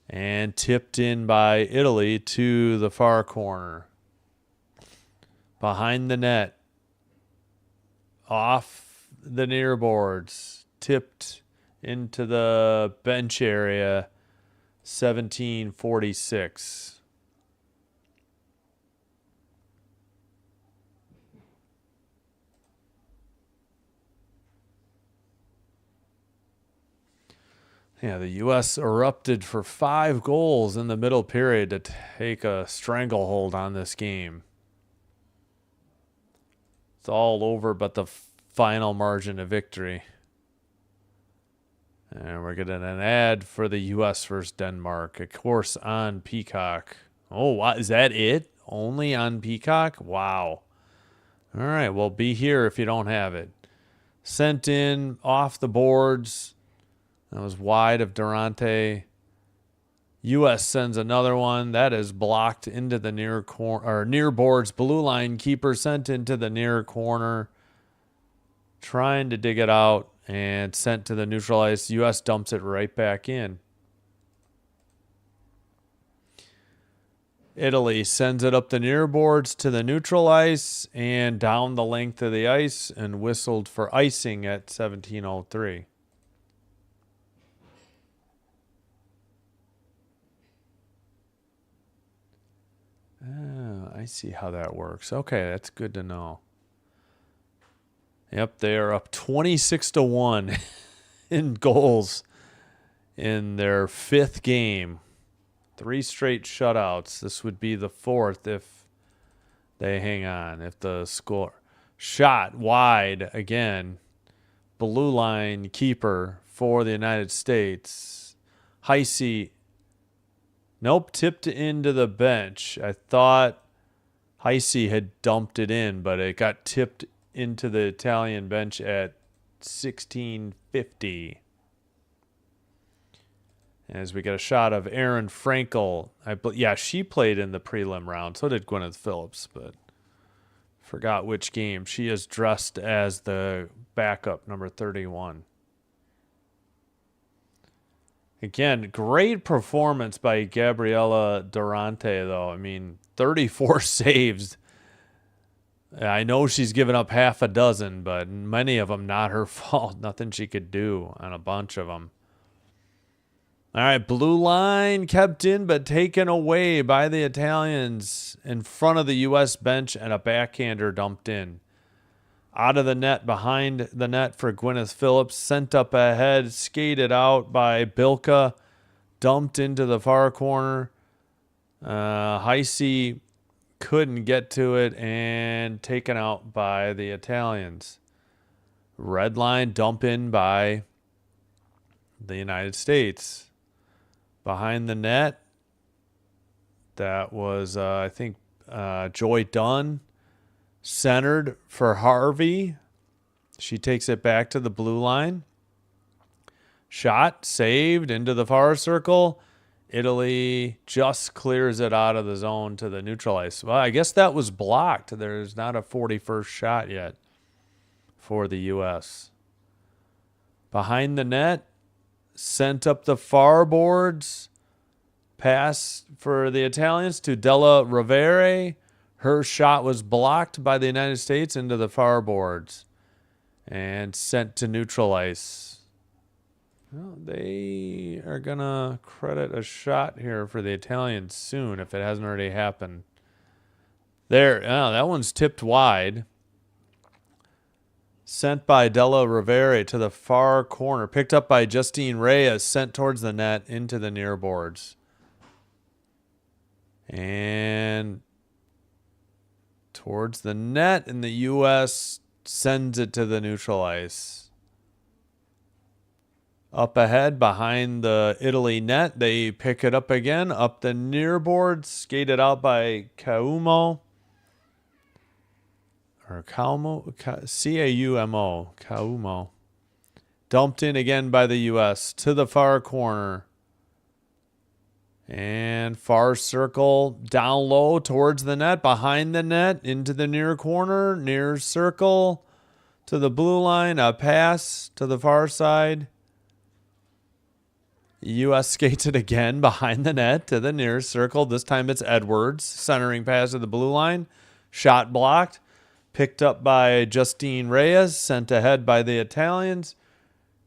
And tipped in by Italy to the far corner. Behind the net. Off the near boards. Tipped into the bench area. 17:46. Yeah, the U.S. erupted for 5 goals in the middle period to take a stranglehold on this game. It's all over but the final margin of victory. And we're getting an ad for the U.S. versus Denmark, of course, on Peacock. Oh, what, is that it? Only on Peacock? Wow. All right, well, be here if you don't have it. Sent in off the boards. That was wide of Durante. U.S. sends another one. That is blocked into the near corner, or near boards. Blue line keeper sent into the near corner. Trying to dig it out and sent to the neutral ice. U.S. dumps it right back in. Italy sends it up the near boards to the neutral ice and down the length of the ice and whistled for icing at 17:03. I see how that works. Okay, that's good to know. Yep, they are up 26-1 in goals in their 5th game. 3 straight shutouts. This would be the 4th if they hang on. If the score shot wide again, blue line keeper for the United States. Heisey, nope, tipped into the bench. I thought Heisey had dumped it in, but it got tipped into the Italian bench at 16:50. As we get a shot of Erin Frankel. Yeah, she played in the prelim round. So did Gwyneth Phillips, but forgot which game. She is dressed as the backup, number 31. Again, great performance by Gabriella Durante, though. I mean, 34 saves. I know she's given up half a dozen, but many of them not her fault. Nothing she could do on a bunch of them. All right, blue line kept in but taken away by the Italians in front of the U.S. bench and a backhander dumped in. Out of the net, behind the net for Gwyneth Phillips, sent up ahead, skated out by Bilka, dumped into the far corner. Heisey couldn't get to it and taken out by the Italians. Red line dump in by the United States. Behind the net, that was, I think, Joy Dunn, centered for Harvey. She takes it back to the blue line. Shot, saved into the far circle. Italy just clears it out of the zone to the neutral ice. Well, I guess that was blocked. There's not a 41st shot yet for the U.S. Behind the net, sent up the far boards. Pass for the Italians to Della Rovere. Her shot was blocked by the United States into the far boards and sent to neutral ice. Well, they are going to credit a shot here for the Italians soon if it hasn't already happened. There, that one's tipped wide. Sent by Della Rovere to the far corner. Picked up by Justine Reyes. Sent towards the net into the near boards. And towards the net, and the U.S. sends it to the neutral ice. Up ahead behind the Italy net. They pick it up again. Up the near boards. Skated out by Caumo. Or Caumo, C-A-U-M-O, Caumo. Dumped in again by the U.S. to the far corner. And far circle down low towards the net, behind the net, into the near corner, near circle to the blue line, a pass to the far side. U.S. skates it again behind the net to the near circle. This time it's Edwards, centering pass to the blue line. Shot blocked. Picked up by Justine Reyes, sent ahead by the Italians,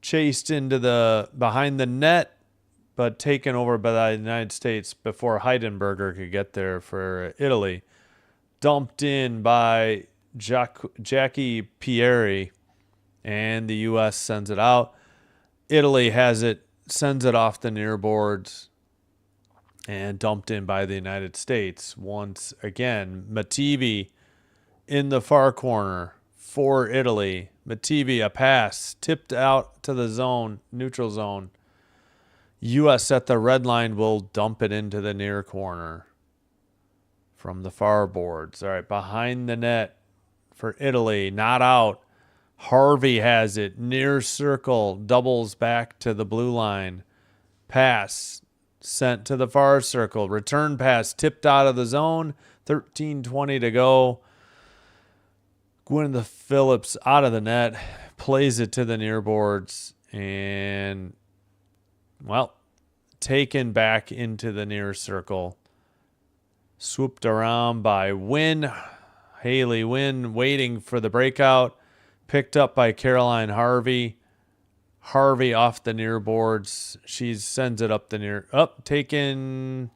chased into the behind the net, but taken over by the United States before Heidenberger could get there for Italy. Dumped in by Jackie Pieri, and the U.S. sends it out. Italy has it, sends it off the near boards, and dumped in by the United States. Once again, Mativi in the far corner for Italy. Matibia pass. Tipped out to the zone, neutral zone. U.S. at the red line will dump it into the near corner from the far boards. All right, behind the net for Italy. Not out. Harvey has it. Near circle. Doubles back to the blue line. Pass. Sent to the far circle. Return pass. Tipped out of the zone. 13:20 to go. Gwyneth Phillips out of the net. Plays it to the near boards. And, well, taken back into the near circle. Swooped around by Wynn. Haley Wynn waiting for the breakout. Picked up by Caroline Harvey. Harvey off the near boards. She sends it up the near. Taken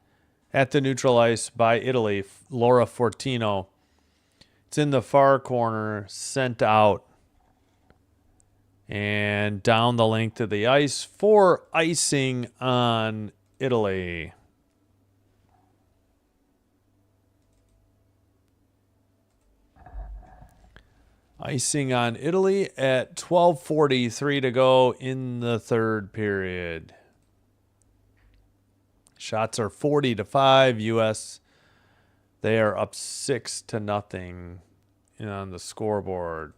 at the neutral ice by Italy. Laura Fortino. It's in the far corner. Sent out. And down the length of the ice for icing on Italy. Icing on Italy at 12:43 to go in the third period. Shots are 40-5 U.S. They are up 6-0 on the scoreboard.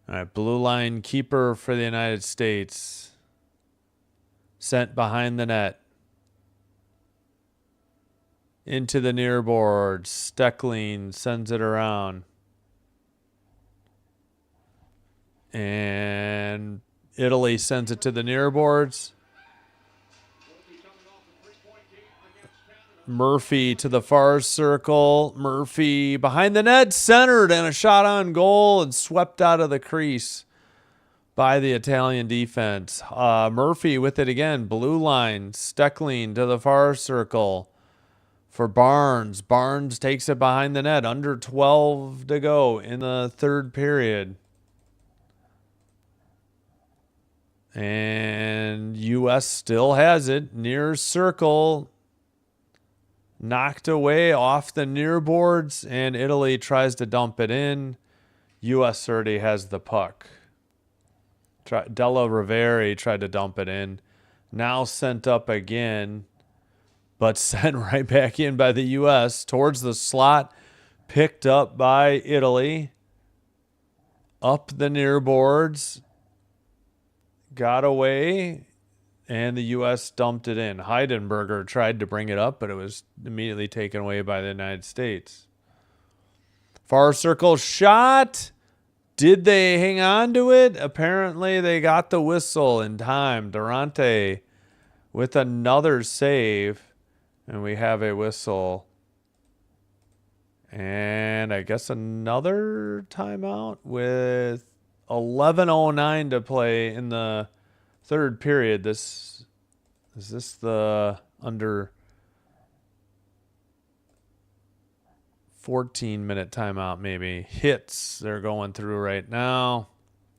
All right, blue line keeper for the United States. Sent behind the net. Into the near board. Steckling sends it around. And Italy sends it to the near boards. Murphy to the far circle. Murphy behind the net, centered, and a shot on goal and swept out of the crease by the Italian defense. Murphy with it again. Blue line. Steckling to the far circle for Barnes. Barnes takes it behind the net. Under 12 to go in the third period. And U.S. still has it. Near circle. Knocked away off the near boards, and Italy tries to dump it in. U.S. already has the puck. Della Rovere tried to dump it in. Now sent up again, but sent right back in by the U.S. towards the slot. Picked up by Italy. Up the near boards. Got away. And the U.S. dumped it in. Heidenberger tried to bring it up, but it was immediately taken away by the United States. Far circle shot. Did they hang on to it? Apparently they got the whistle in time. Durante with another save. And we have a whistle. And I guess another timeout with 11:09 to play in the third period. Is this the under 14-minute timeout maybe? Hits they're going through right now.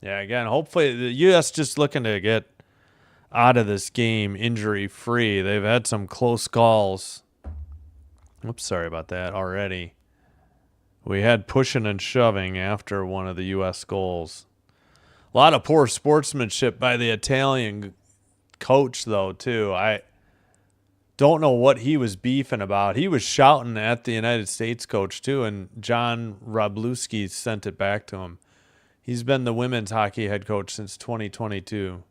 Yeah, again, hopefully the U.S. just looking to get out of this game injury-free. They've had some close calls. Oops, sorry about that already. We had pushing and shoving after one of the U.S. goals. A lot of poor sportsmanship by the Italian coach, though, too. I don't know what he was beefing about. He was shouting at the United States coach, too, and John Wroblewski sent it back to him. He's been the women's hockey head coach since 2022.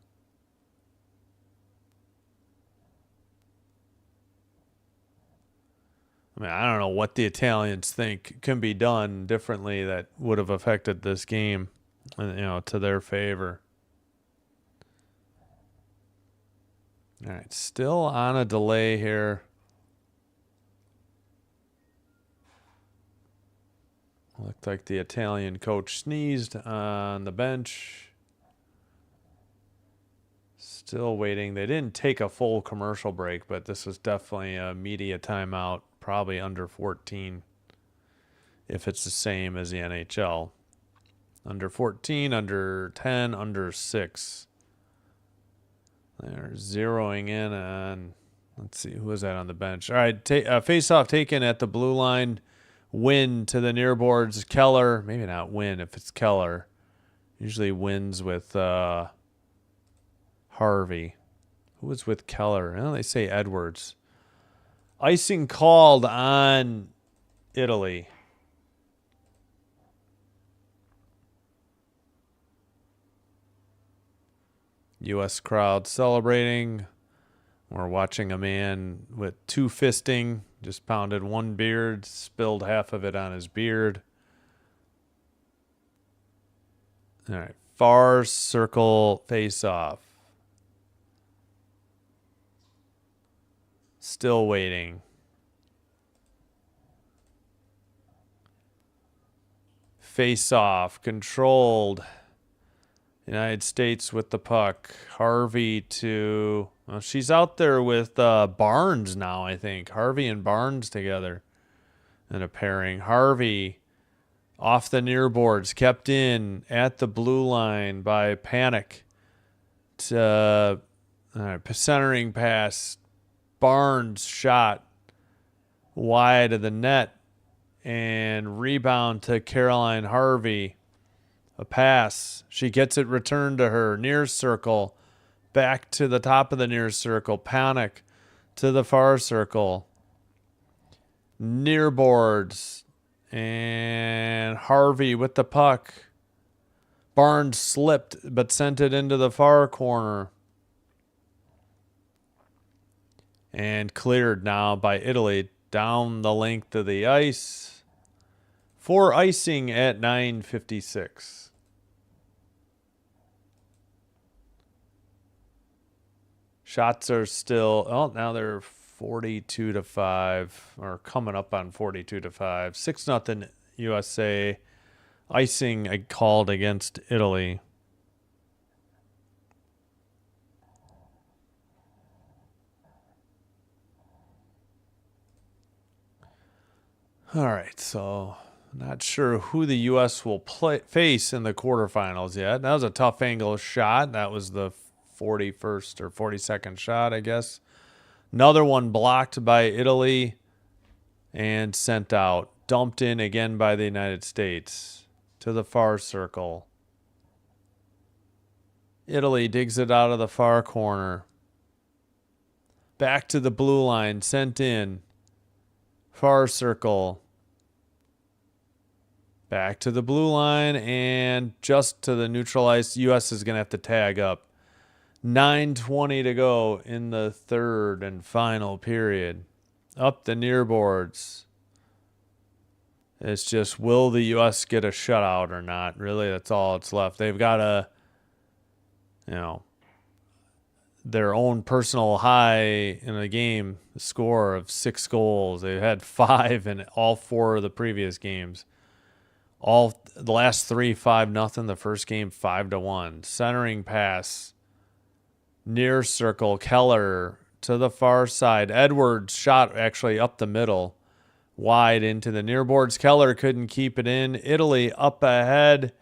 I mean, I don't know what the Italians think can be done differently that would have affected this game, to their favor. All right, still on a delay here. Looked like the Italian coach sneezed on the bench. Still waiting. They didn't take a full commercial break, but this was definitely a media timeout, probably under 14, if it's the same as the NHL. Under 14, under 10, under 6. They're zeroing in on, let's see, who was that on the bench? All right, face-off taken at the blue line Win to the near boards. Keller, maybe not Win if it's Keller. Usually wins with Harvey. Who was with Keller? Oh, they say Edwards. Icing called on Italy. U.S. crowd celebrating. We're watching a man with two fisting. Just pounded one beard, spilled half of it on his beard. All right. Far circle face off. Still waiting. Face off. Controlled. United States with the puck. Harvey to... Well, she's out there with Barnes now, I think. Harvey and Barnes together in a pairing. Harvey off the near boards. Kept in at the blue line by Panic. To centering pass. Barnes shot wide of the net. And rebound to Caroline Harvey. A pass. She gets it returned to her. Near circle. Back to the top of the near circle. Panic to the far circle. Near boards. And Harvey with the puck. Barnes slipped but sent it into the far corner. And cleared now by Italy down the length of the ice. For icing at 9:56. Shots are still, oh, now they're 42-5, or coming up on 42-5. 6-0 USA. Icing called against Italy. All right, so not sure who the U.S. will face in the quarterfinals yet. That was a tough angle shot. That was the 41st or 42nd shot, I guess. Another one blocked by Italy and sent out. Dumped in again by the United States to the far circle. Italy digs it out of the far corner. Back to the blue line. Sent in. Far circle. Back to the blue line and just to the neutral ice. U.S. is going to have to tag up. 9:20 to go in the third and final period. Up the near boards. It's just, will the U.S. get a shutout or not? Really, that's all that's left. They've got their own personal high in a game, the score of 6 goals. They had 5 in all 4 of the previous games. All the last 3, 5-0. The first game, 5-1. Centering pass. Near circle. Keller to the far side. Edwards shot actually up the middle. Wide into the near boards. Keller couldn't keep it in. Italy up ahead.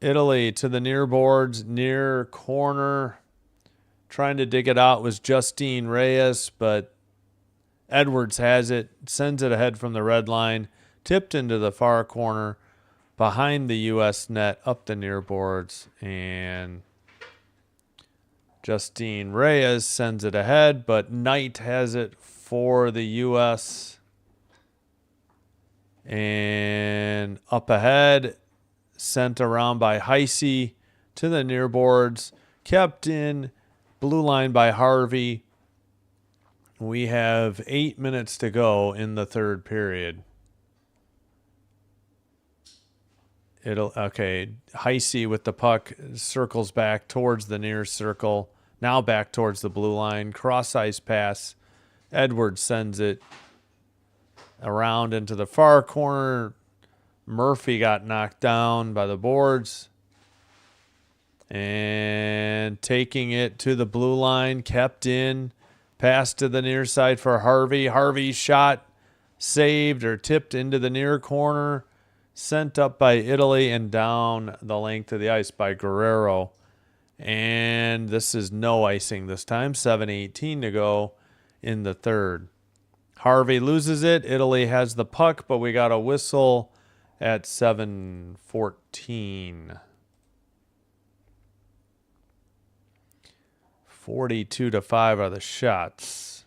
Italy to the near boards. Near corner. Trying to dig it out was Justine Reyes, but Edwards has it. Sends it ahead from the red line. Tipped into the far corner. Behind the U.S. net. Up the near boards. And Justine Reyes sends it ahead, but Knight has it for the U.S. And up ahead, sent around by Heisey to the near boards. Kept in, blue line by Harvey. We have 8 minutes to go in the third period. Heisey with the puck circles back towards the near circle. Now back towards the blue line. Cross ice pass. Edwards sends it around into the far corner. Murphy got knocked down by the boards. And taking it to the blue line. Kept in. Pass to the near side for Harvey. Harvey shot. Saved or tipped into the near corner. Sent up by Italy and down the length of the ice by Guerrero. And this is no icing this time. 7:18 to go in the third. Harvey loses it. Italy has the puck, but we got a whistle at 7:14. 42-5 are the shots.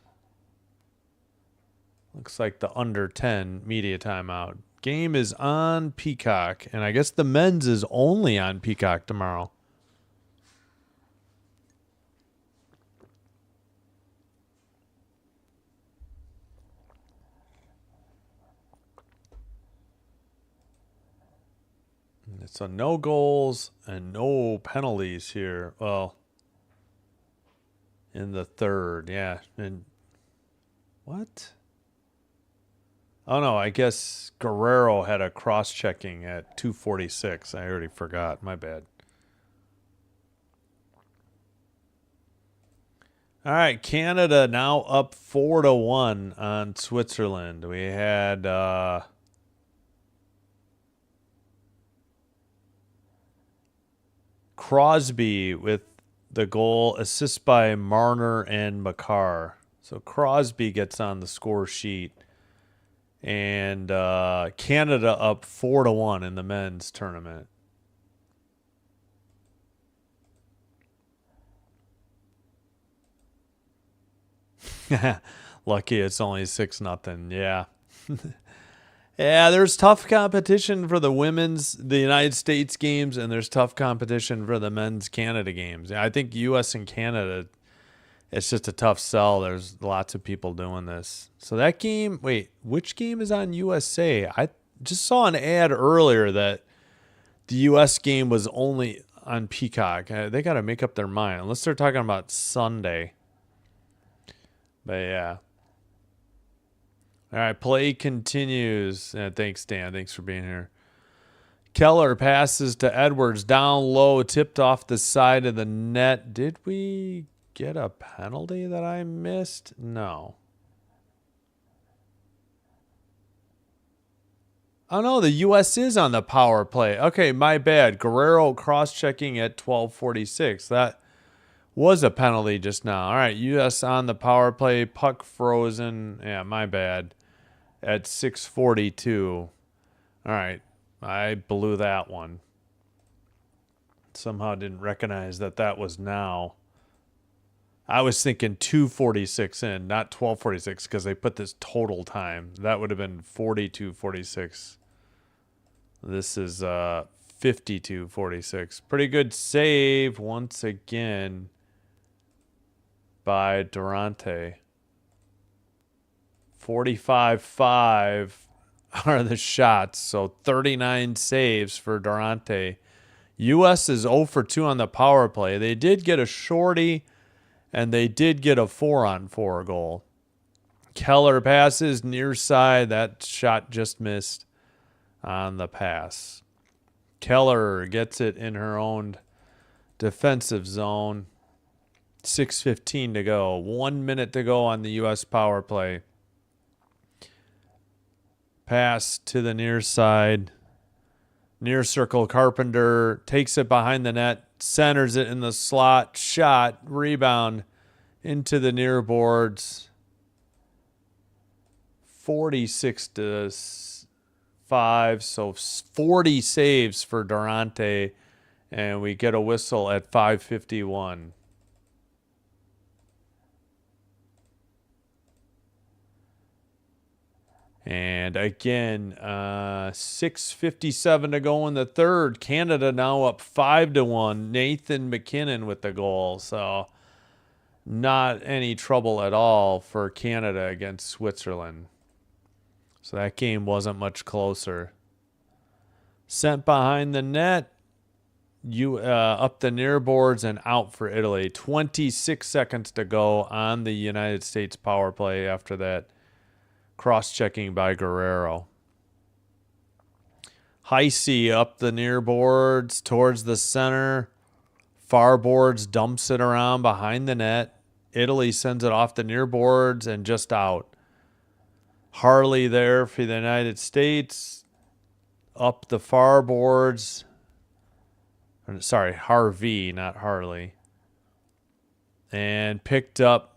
Looks like the under 10 media timeout. Game is on Peacock, and I guess the men's is only on Peacock tomorrow. So no goals and no penalties here. Well, in the third, yeah. And what? Oh no, I guess Guerrero had a cross-checking at 2:46. I already forgot. My bad. All right, Canada now up 4-1 on Switzerland. We had Crosby with the goal, assist by Marner and Makar. So Crosby gets on the score sheet, and Canada up 4-1 in the men's tournament. Lucky it's only 6-0. Yeah. Yeah, there's tough competition for the the United States games, and there's tough competition for the men's Canada games. I think U.S. and Canada, it's just a tough sell. There's lots of people doing this. So that game, wait, which game is on USA? I just saw an ad earlier that the U.S. game was only on Peacock. They got to make up their mind, unless they're talking about Sunday. But yeah. All right, play continues. Thanks, Dan. Thanks for being here. Keller passes to Edwards, down low, tipped off the side of the net. Did we get a penalty that I missed? No. Oh, no, the U.S. is on the power play. Okay, my bad. Guerrero cross-checking at 12:46. That was a penalty just now. All right, U.S. on the power play. Puck frozen. Yeah, my bad. At 6:42. All right, I blew that one. Somehow didn't recognize that was now. I was thinking 2:46 in, not 12:46, because they put this total time. That would have been 42:46. This is 52:46. Pretty good save once again by Durante. 45-5 are the shots, so 39 saves for Durante. U.S. is 0 for 2 on the power play. They did get a shorty, and they did get a 4-on-4 goal. Keller passes near side. That shot just missed on the pass. Keller gets it in her own defensive zone. 6:15 to go. 1 minute to go on the U.S. power play. Pass to the near side. Near circle, Carpenter takes it behind the net, centers it in the slot, shot, rebound into the near boards. 46-5, so 40 saves for Durante, and we get a whistle at 5:51. And again, 6:57 to go in the third. Canada now up 5-1. Nathan McKinnon with the goal. So not any trouble at all for Canada against Switzerland. So that game wasn't much closer. Sent behind the net. Up the near boards and out for Italy. 26 seconds to go on the United States power play after that cross-checking by Guerrero. Heisey up the near boards towards the center. Far boards dumps it around behind the net. Italy sends it off the near boards and just out. Harley there for the United States. Up the far boards. Sorry, Harvey, not Harley. And picked up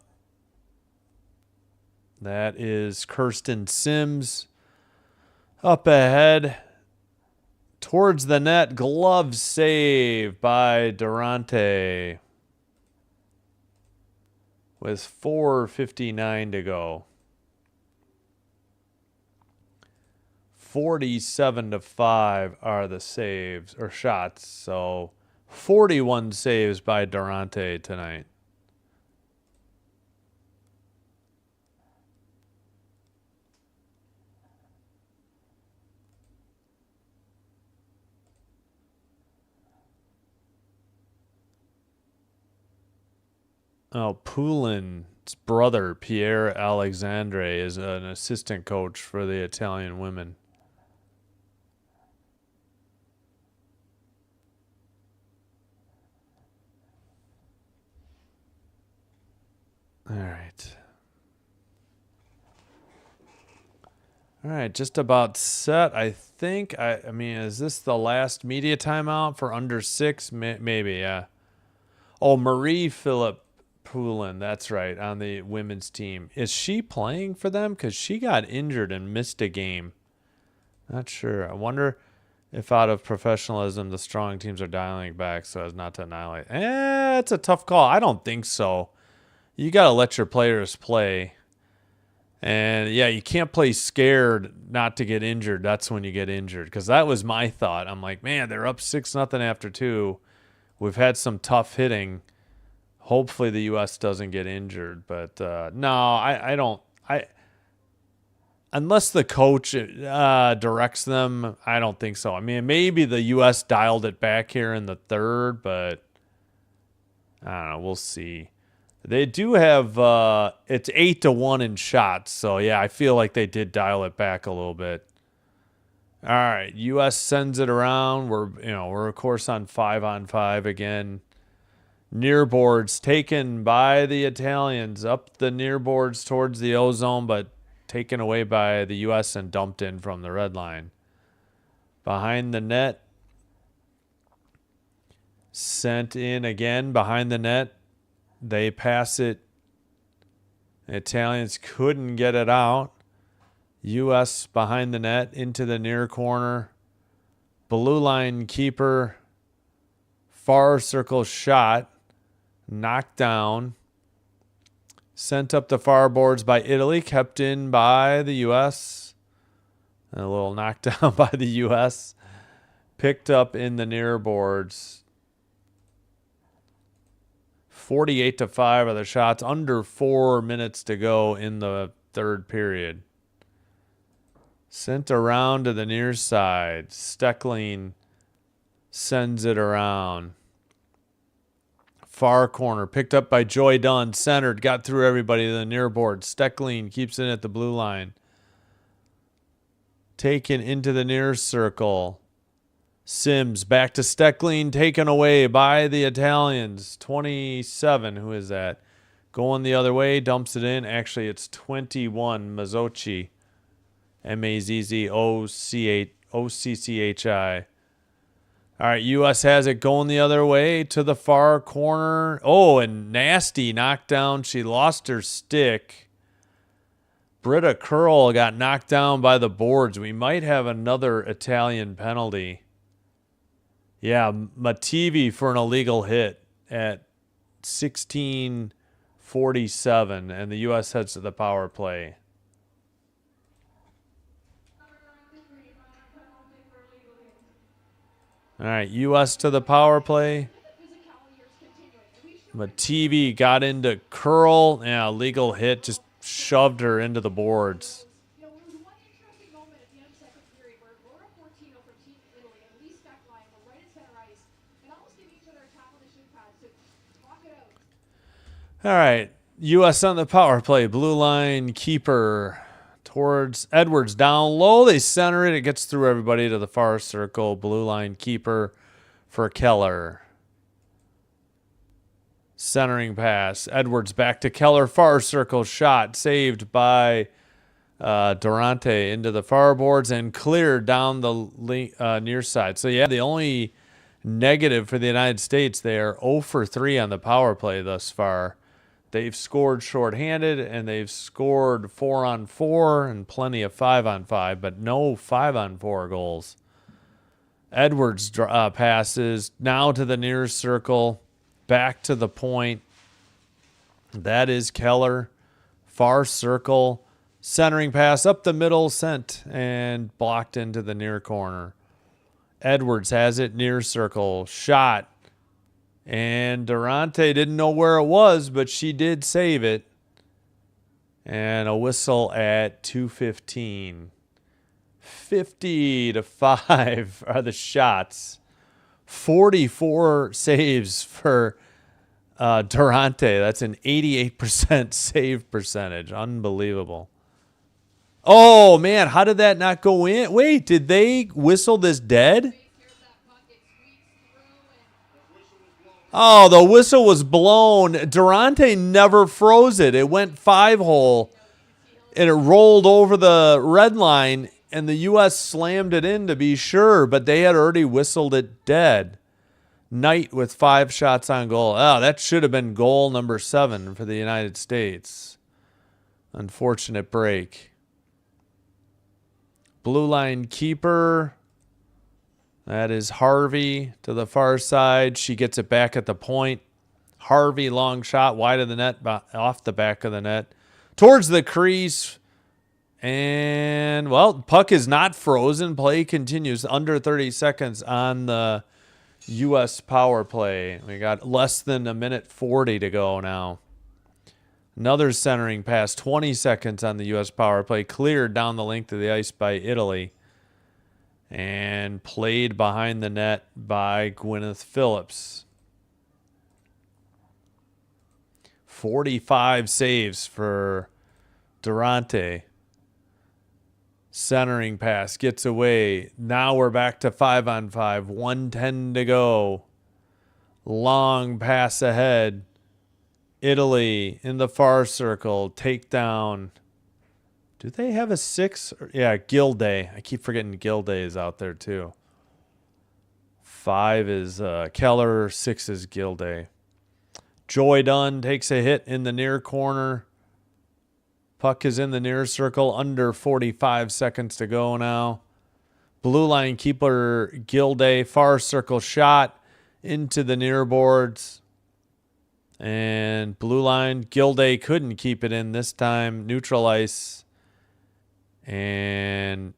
That is Kirsten Sims. Up ahead. Towards the net. Glove save by Durante. With 4:59 to go. 47-5 are the saves or shots. So 41 saves by Durante tonight. Oh, Poulin's brother, Pierre Alexandre, is an assistant coach for the Italian women. All right. All right, just about set, I think. I mean, is this the last media timeout for under 6? Maybe, yeah. Oh, Marie Philip Poulin, that's right, on the women's team. Is she playing for them? Because she got injured and missed a game. Not sure. I wonder if out of professionalism, the strong teams are dialing back so as not to annihilate. It's a tough call. I don't think so. You got to let your players play. And, yeah, you can't play scared not to get injured. That's when you get injured. Because that was my thought. I'm like, man, they're up 6-0 after 2. We've had some tough hitting. Hopefully the U.S. doesn't get injured. But, no, I don't. Unless the coach directs them, I don't think so. I mean, maybe the U.S. dialed it back here in the third, but I don't know. We'll see. They do have it's 8-1 in shots, so yeah, I feel like they did dial it back a little bit. All right, U.S. sends it around. We're of course on 5-on-5 again. Near boards taken by the Italians up the near boards towards the O zone, but taken away by the U.S. and dumped in from the red line. Behind the net, sent in again behind the net. They pass it. The Italians couldn't get it out. U.S. behind the net into the near corner. Blue line keeper. Far circle shot. Knocked down. Sent up the far boards by Italy. Kept in by the U.S. A little knockdown by the U.S. Picked up in the near boards. 48-5 are the shots. Under 4 minutes to go in the third period. Sent around to the near side. Steckling sends it around. Far corner. Picked up by Joy Dunn. Centered. Got through everybody to the near board. Steckling keeps it at the blue line. Taken into the near circle. Sims back to Steckling, taken away by the Italians. 27, who is that? Going the other way, dumps it in. Actually, it's 21, Mazzocchi. Mazzocchi. All right, U.S. has it going the other way to the far corner. Oh, and nasty knockdown. She lost her stick. Britta Curl got knocked down by the boards. We might have another Italian penalty. Yeah, Mativi for an illegal hit at 16:47, and the U.S. heads to the power play. All right, U.S. to the power play. Mativi got into Curl. Yeah, legal hit, just shoved her into the boards. All right, U.S. on the power play. Blue line keeper towards Edwards. Down low, they center it. It gets through everybody to the far circle. Blue line keeper for Keller. Centering pass. Edwards back to Keller. Far circle shot. Saved by Durante into the far boards and cleared down the near side. So, yeah, the only negative for the United States, they are 0 for 3 on the power play thus far. They've scored shorthanded, and they've scored 4-on-4 and plenty of 5-on-5, but no 5-on-4 goals. Edwards passes now to the near circle, back to the point. That is Keller. Far circle, centering pass up the middle, sent and blocked into the near corner. Edwards has it near circle, shot. And Durante didn't know where it was, but she did save it. And a whistle at 2:15. 50-5 are the shots. 44 saves for Durante. That's an 88% save percentage. Unbelievable. Oh, man, how did that not go in? Wait, did they whistle this dead? Oh, the whistle was blown. Durante never froze it. It went 5-hole, and it rolled over the red line, and the U.S. slammed it in to be sure, but they had already whistled it dead. Knight with 5 shots on goal. Oh, that should have been goal number 7 for the United States. Unfortunate break. Blue line keeper. That is Harvey to the far side. She gets it back at the point. Harvey, long shot, wide of the net, off the back of the net. Towards the crease. And, well, puck is not frozen. Play continues under 30 seconds on the U.S. power play. We got less than a minute 40 to go now. Another centering pass, 20 seconds on the U.S. power play. Cleared down the length of the ice by Italy. And played behind the net by Gwyneth Phillips. 45 saves for Durante. Centering pass gets away. Now we're back to 5-on-5. 1:10 to go. Long pass ahead. Italy in the far circle. Takedown. Do they have a 6? Yeah, Gilday. I keep forgetting Gilday is out there too. 5 is Keller. 6 is Gilday. Joy Dunn takes a hit in the near corner. Puck is in the near circle. Under 45 seconds to go now. Blue line keeper Gilday. Far circle shot into the near boards. And blue line Gilday couldn't keep it in this time. Neutral ice. And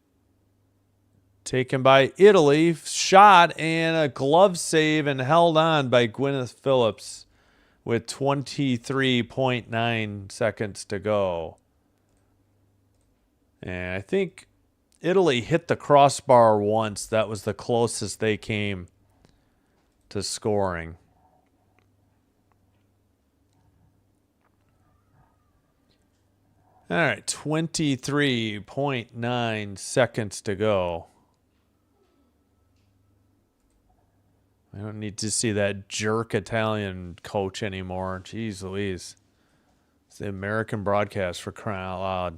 taken by Italy. Shot and a glove save and held on by Gwyneth Phillips with 23.9 seconds to go. And I think Italy hit the crossbar once. That was the closest they came to scoring. All right, 23.9 seconds to go. I don't need to see that jerk Italian coach anymore. Jeez Louise. It's the American broadcast, for crying out loud.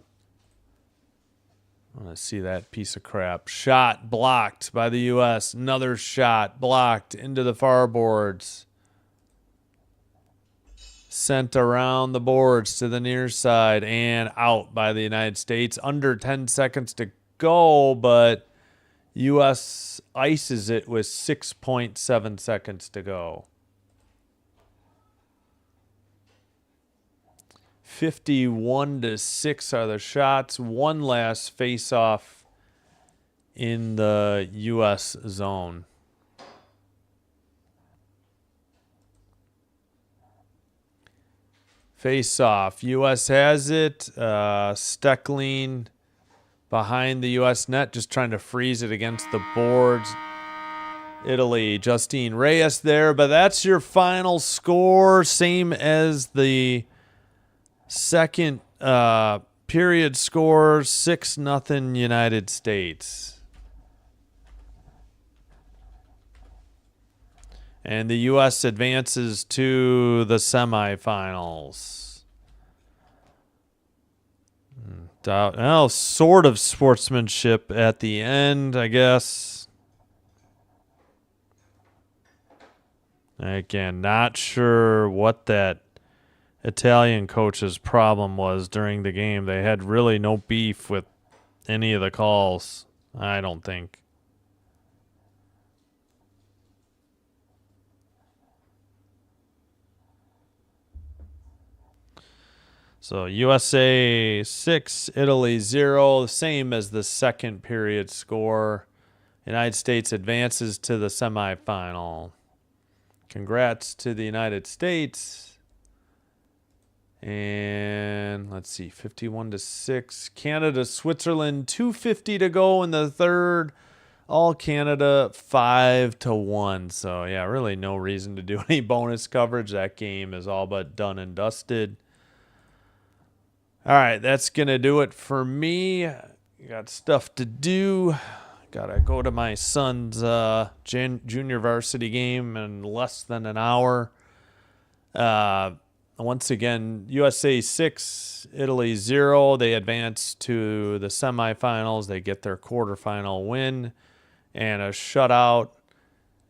I want to see that piece of crap. Shot blocked by the U.S. Another shot blocked into the far boards. Sent around the boards to the near side and out by the United States. Under 10 seconds to go, but U.S. ices it with 6.7 seconds to go. 51-6 are the shots. One last face-off in the U.S. zone. Face-off. U.S. has it. Steckling behind the U.S. net, just trying to freeze it against the boards. Italy, Justine Reyes there, but that's your final score. Same as the second period score, 6-0 United States. And the U.S. advances to the semifinals. Well, sort of sportsmanship at the end, I guess. Again, not sure what that Italian coach's problem was during the game they had really no beef with any of the calls, I don't think. So USA 6, Italy 0, the same as the second period score. United States advances to the semifinal. Congrats to the United States. And let's see, 51-6. Canada, Switzerland, 2:50 to go in the third. All Canada 5-1. So yeah, really no reason to do any bonus coverage. That game is all but done and dusted. All right, that's going to do it for me. Got stuff to do. Got to go to my son's junior varsity game in less than an hour. Once again, USA 6, Italy 0. They advance to the semifinals. They get their quarterfinal win and a shutout.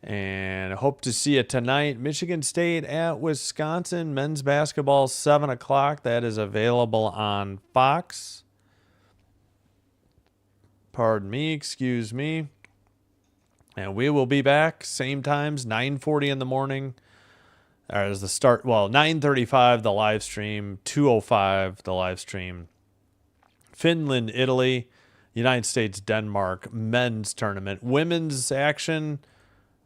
And I hope to see you tonight. Michigan State at Wisconsin. Men's basketball, 7 o'clock. That is available on Fox. Pardon me, excuse me. And we will be back, same times, 9:40 in the morning. As the start, 9:35 the live stream, 2:05 the live stream. Finland, Italy, United States, Denmark, men's tournament. Women's action,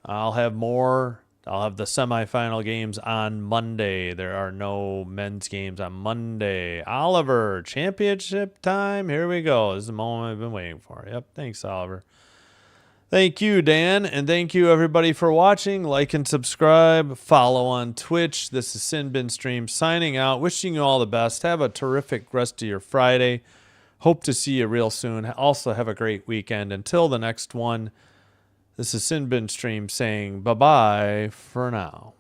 I'll have more. I'll have the semifinal games on Monday. There are no men's games on Monday. Oliver, championship time. Here we go. This is the moment I've been waiting for. Yep. Thanks, Oliver. Thank you, Dan. And thank you, everybody, for watching. Like and subscribe. Follow on Twitch. This is Sin Bin Stream signing out. Wishing you all the best. Have a terrific rest of your Friday. Hope to see you real soon. Also, have a great weekend. Until the next one. This is Sin Bin Stream saying bye-bye for now.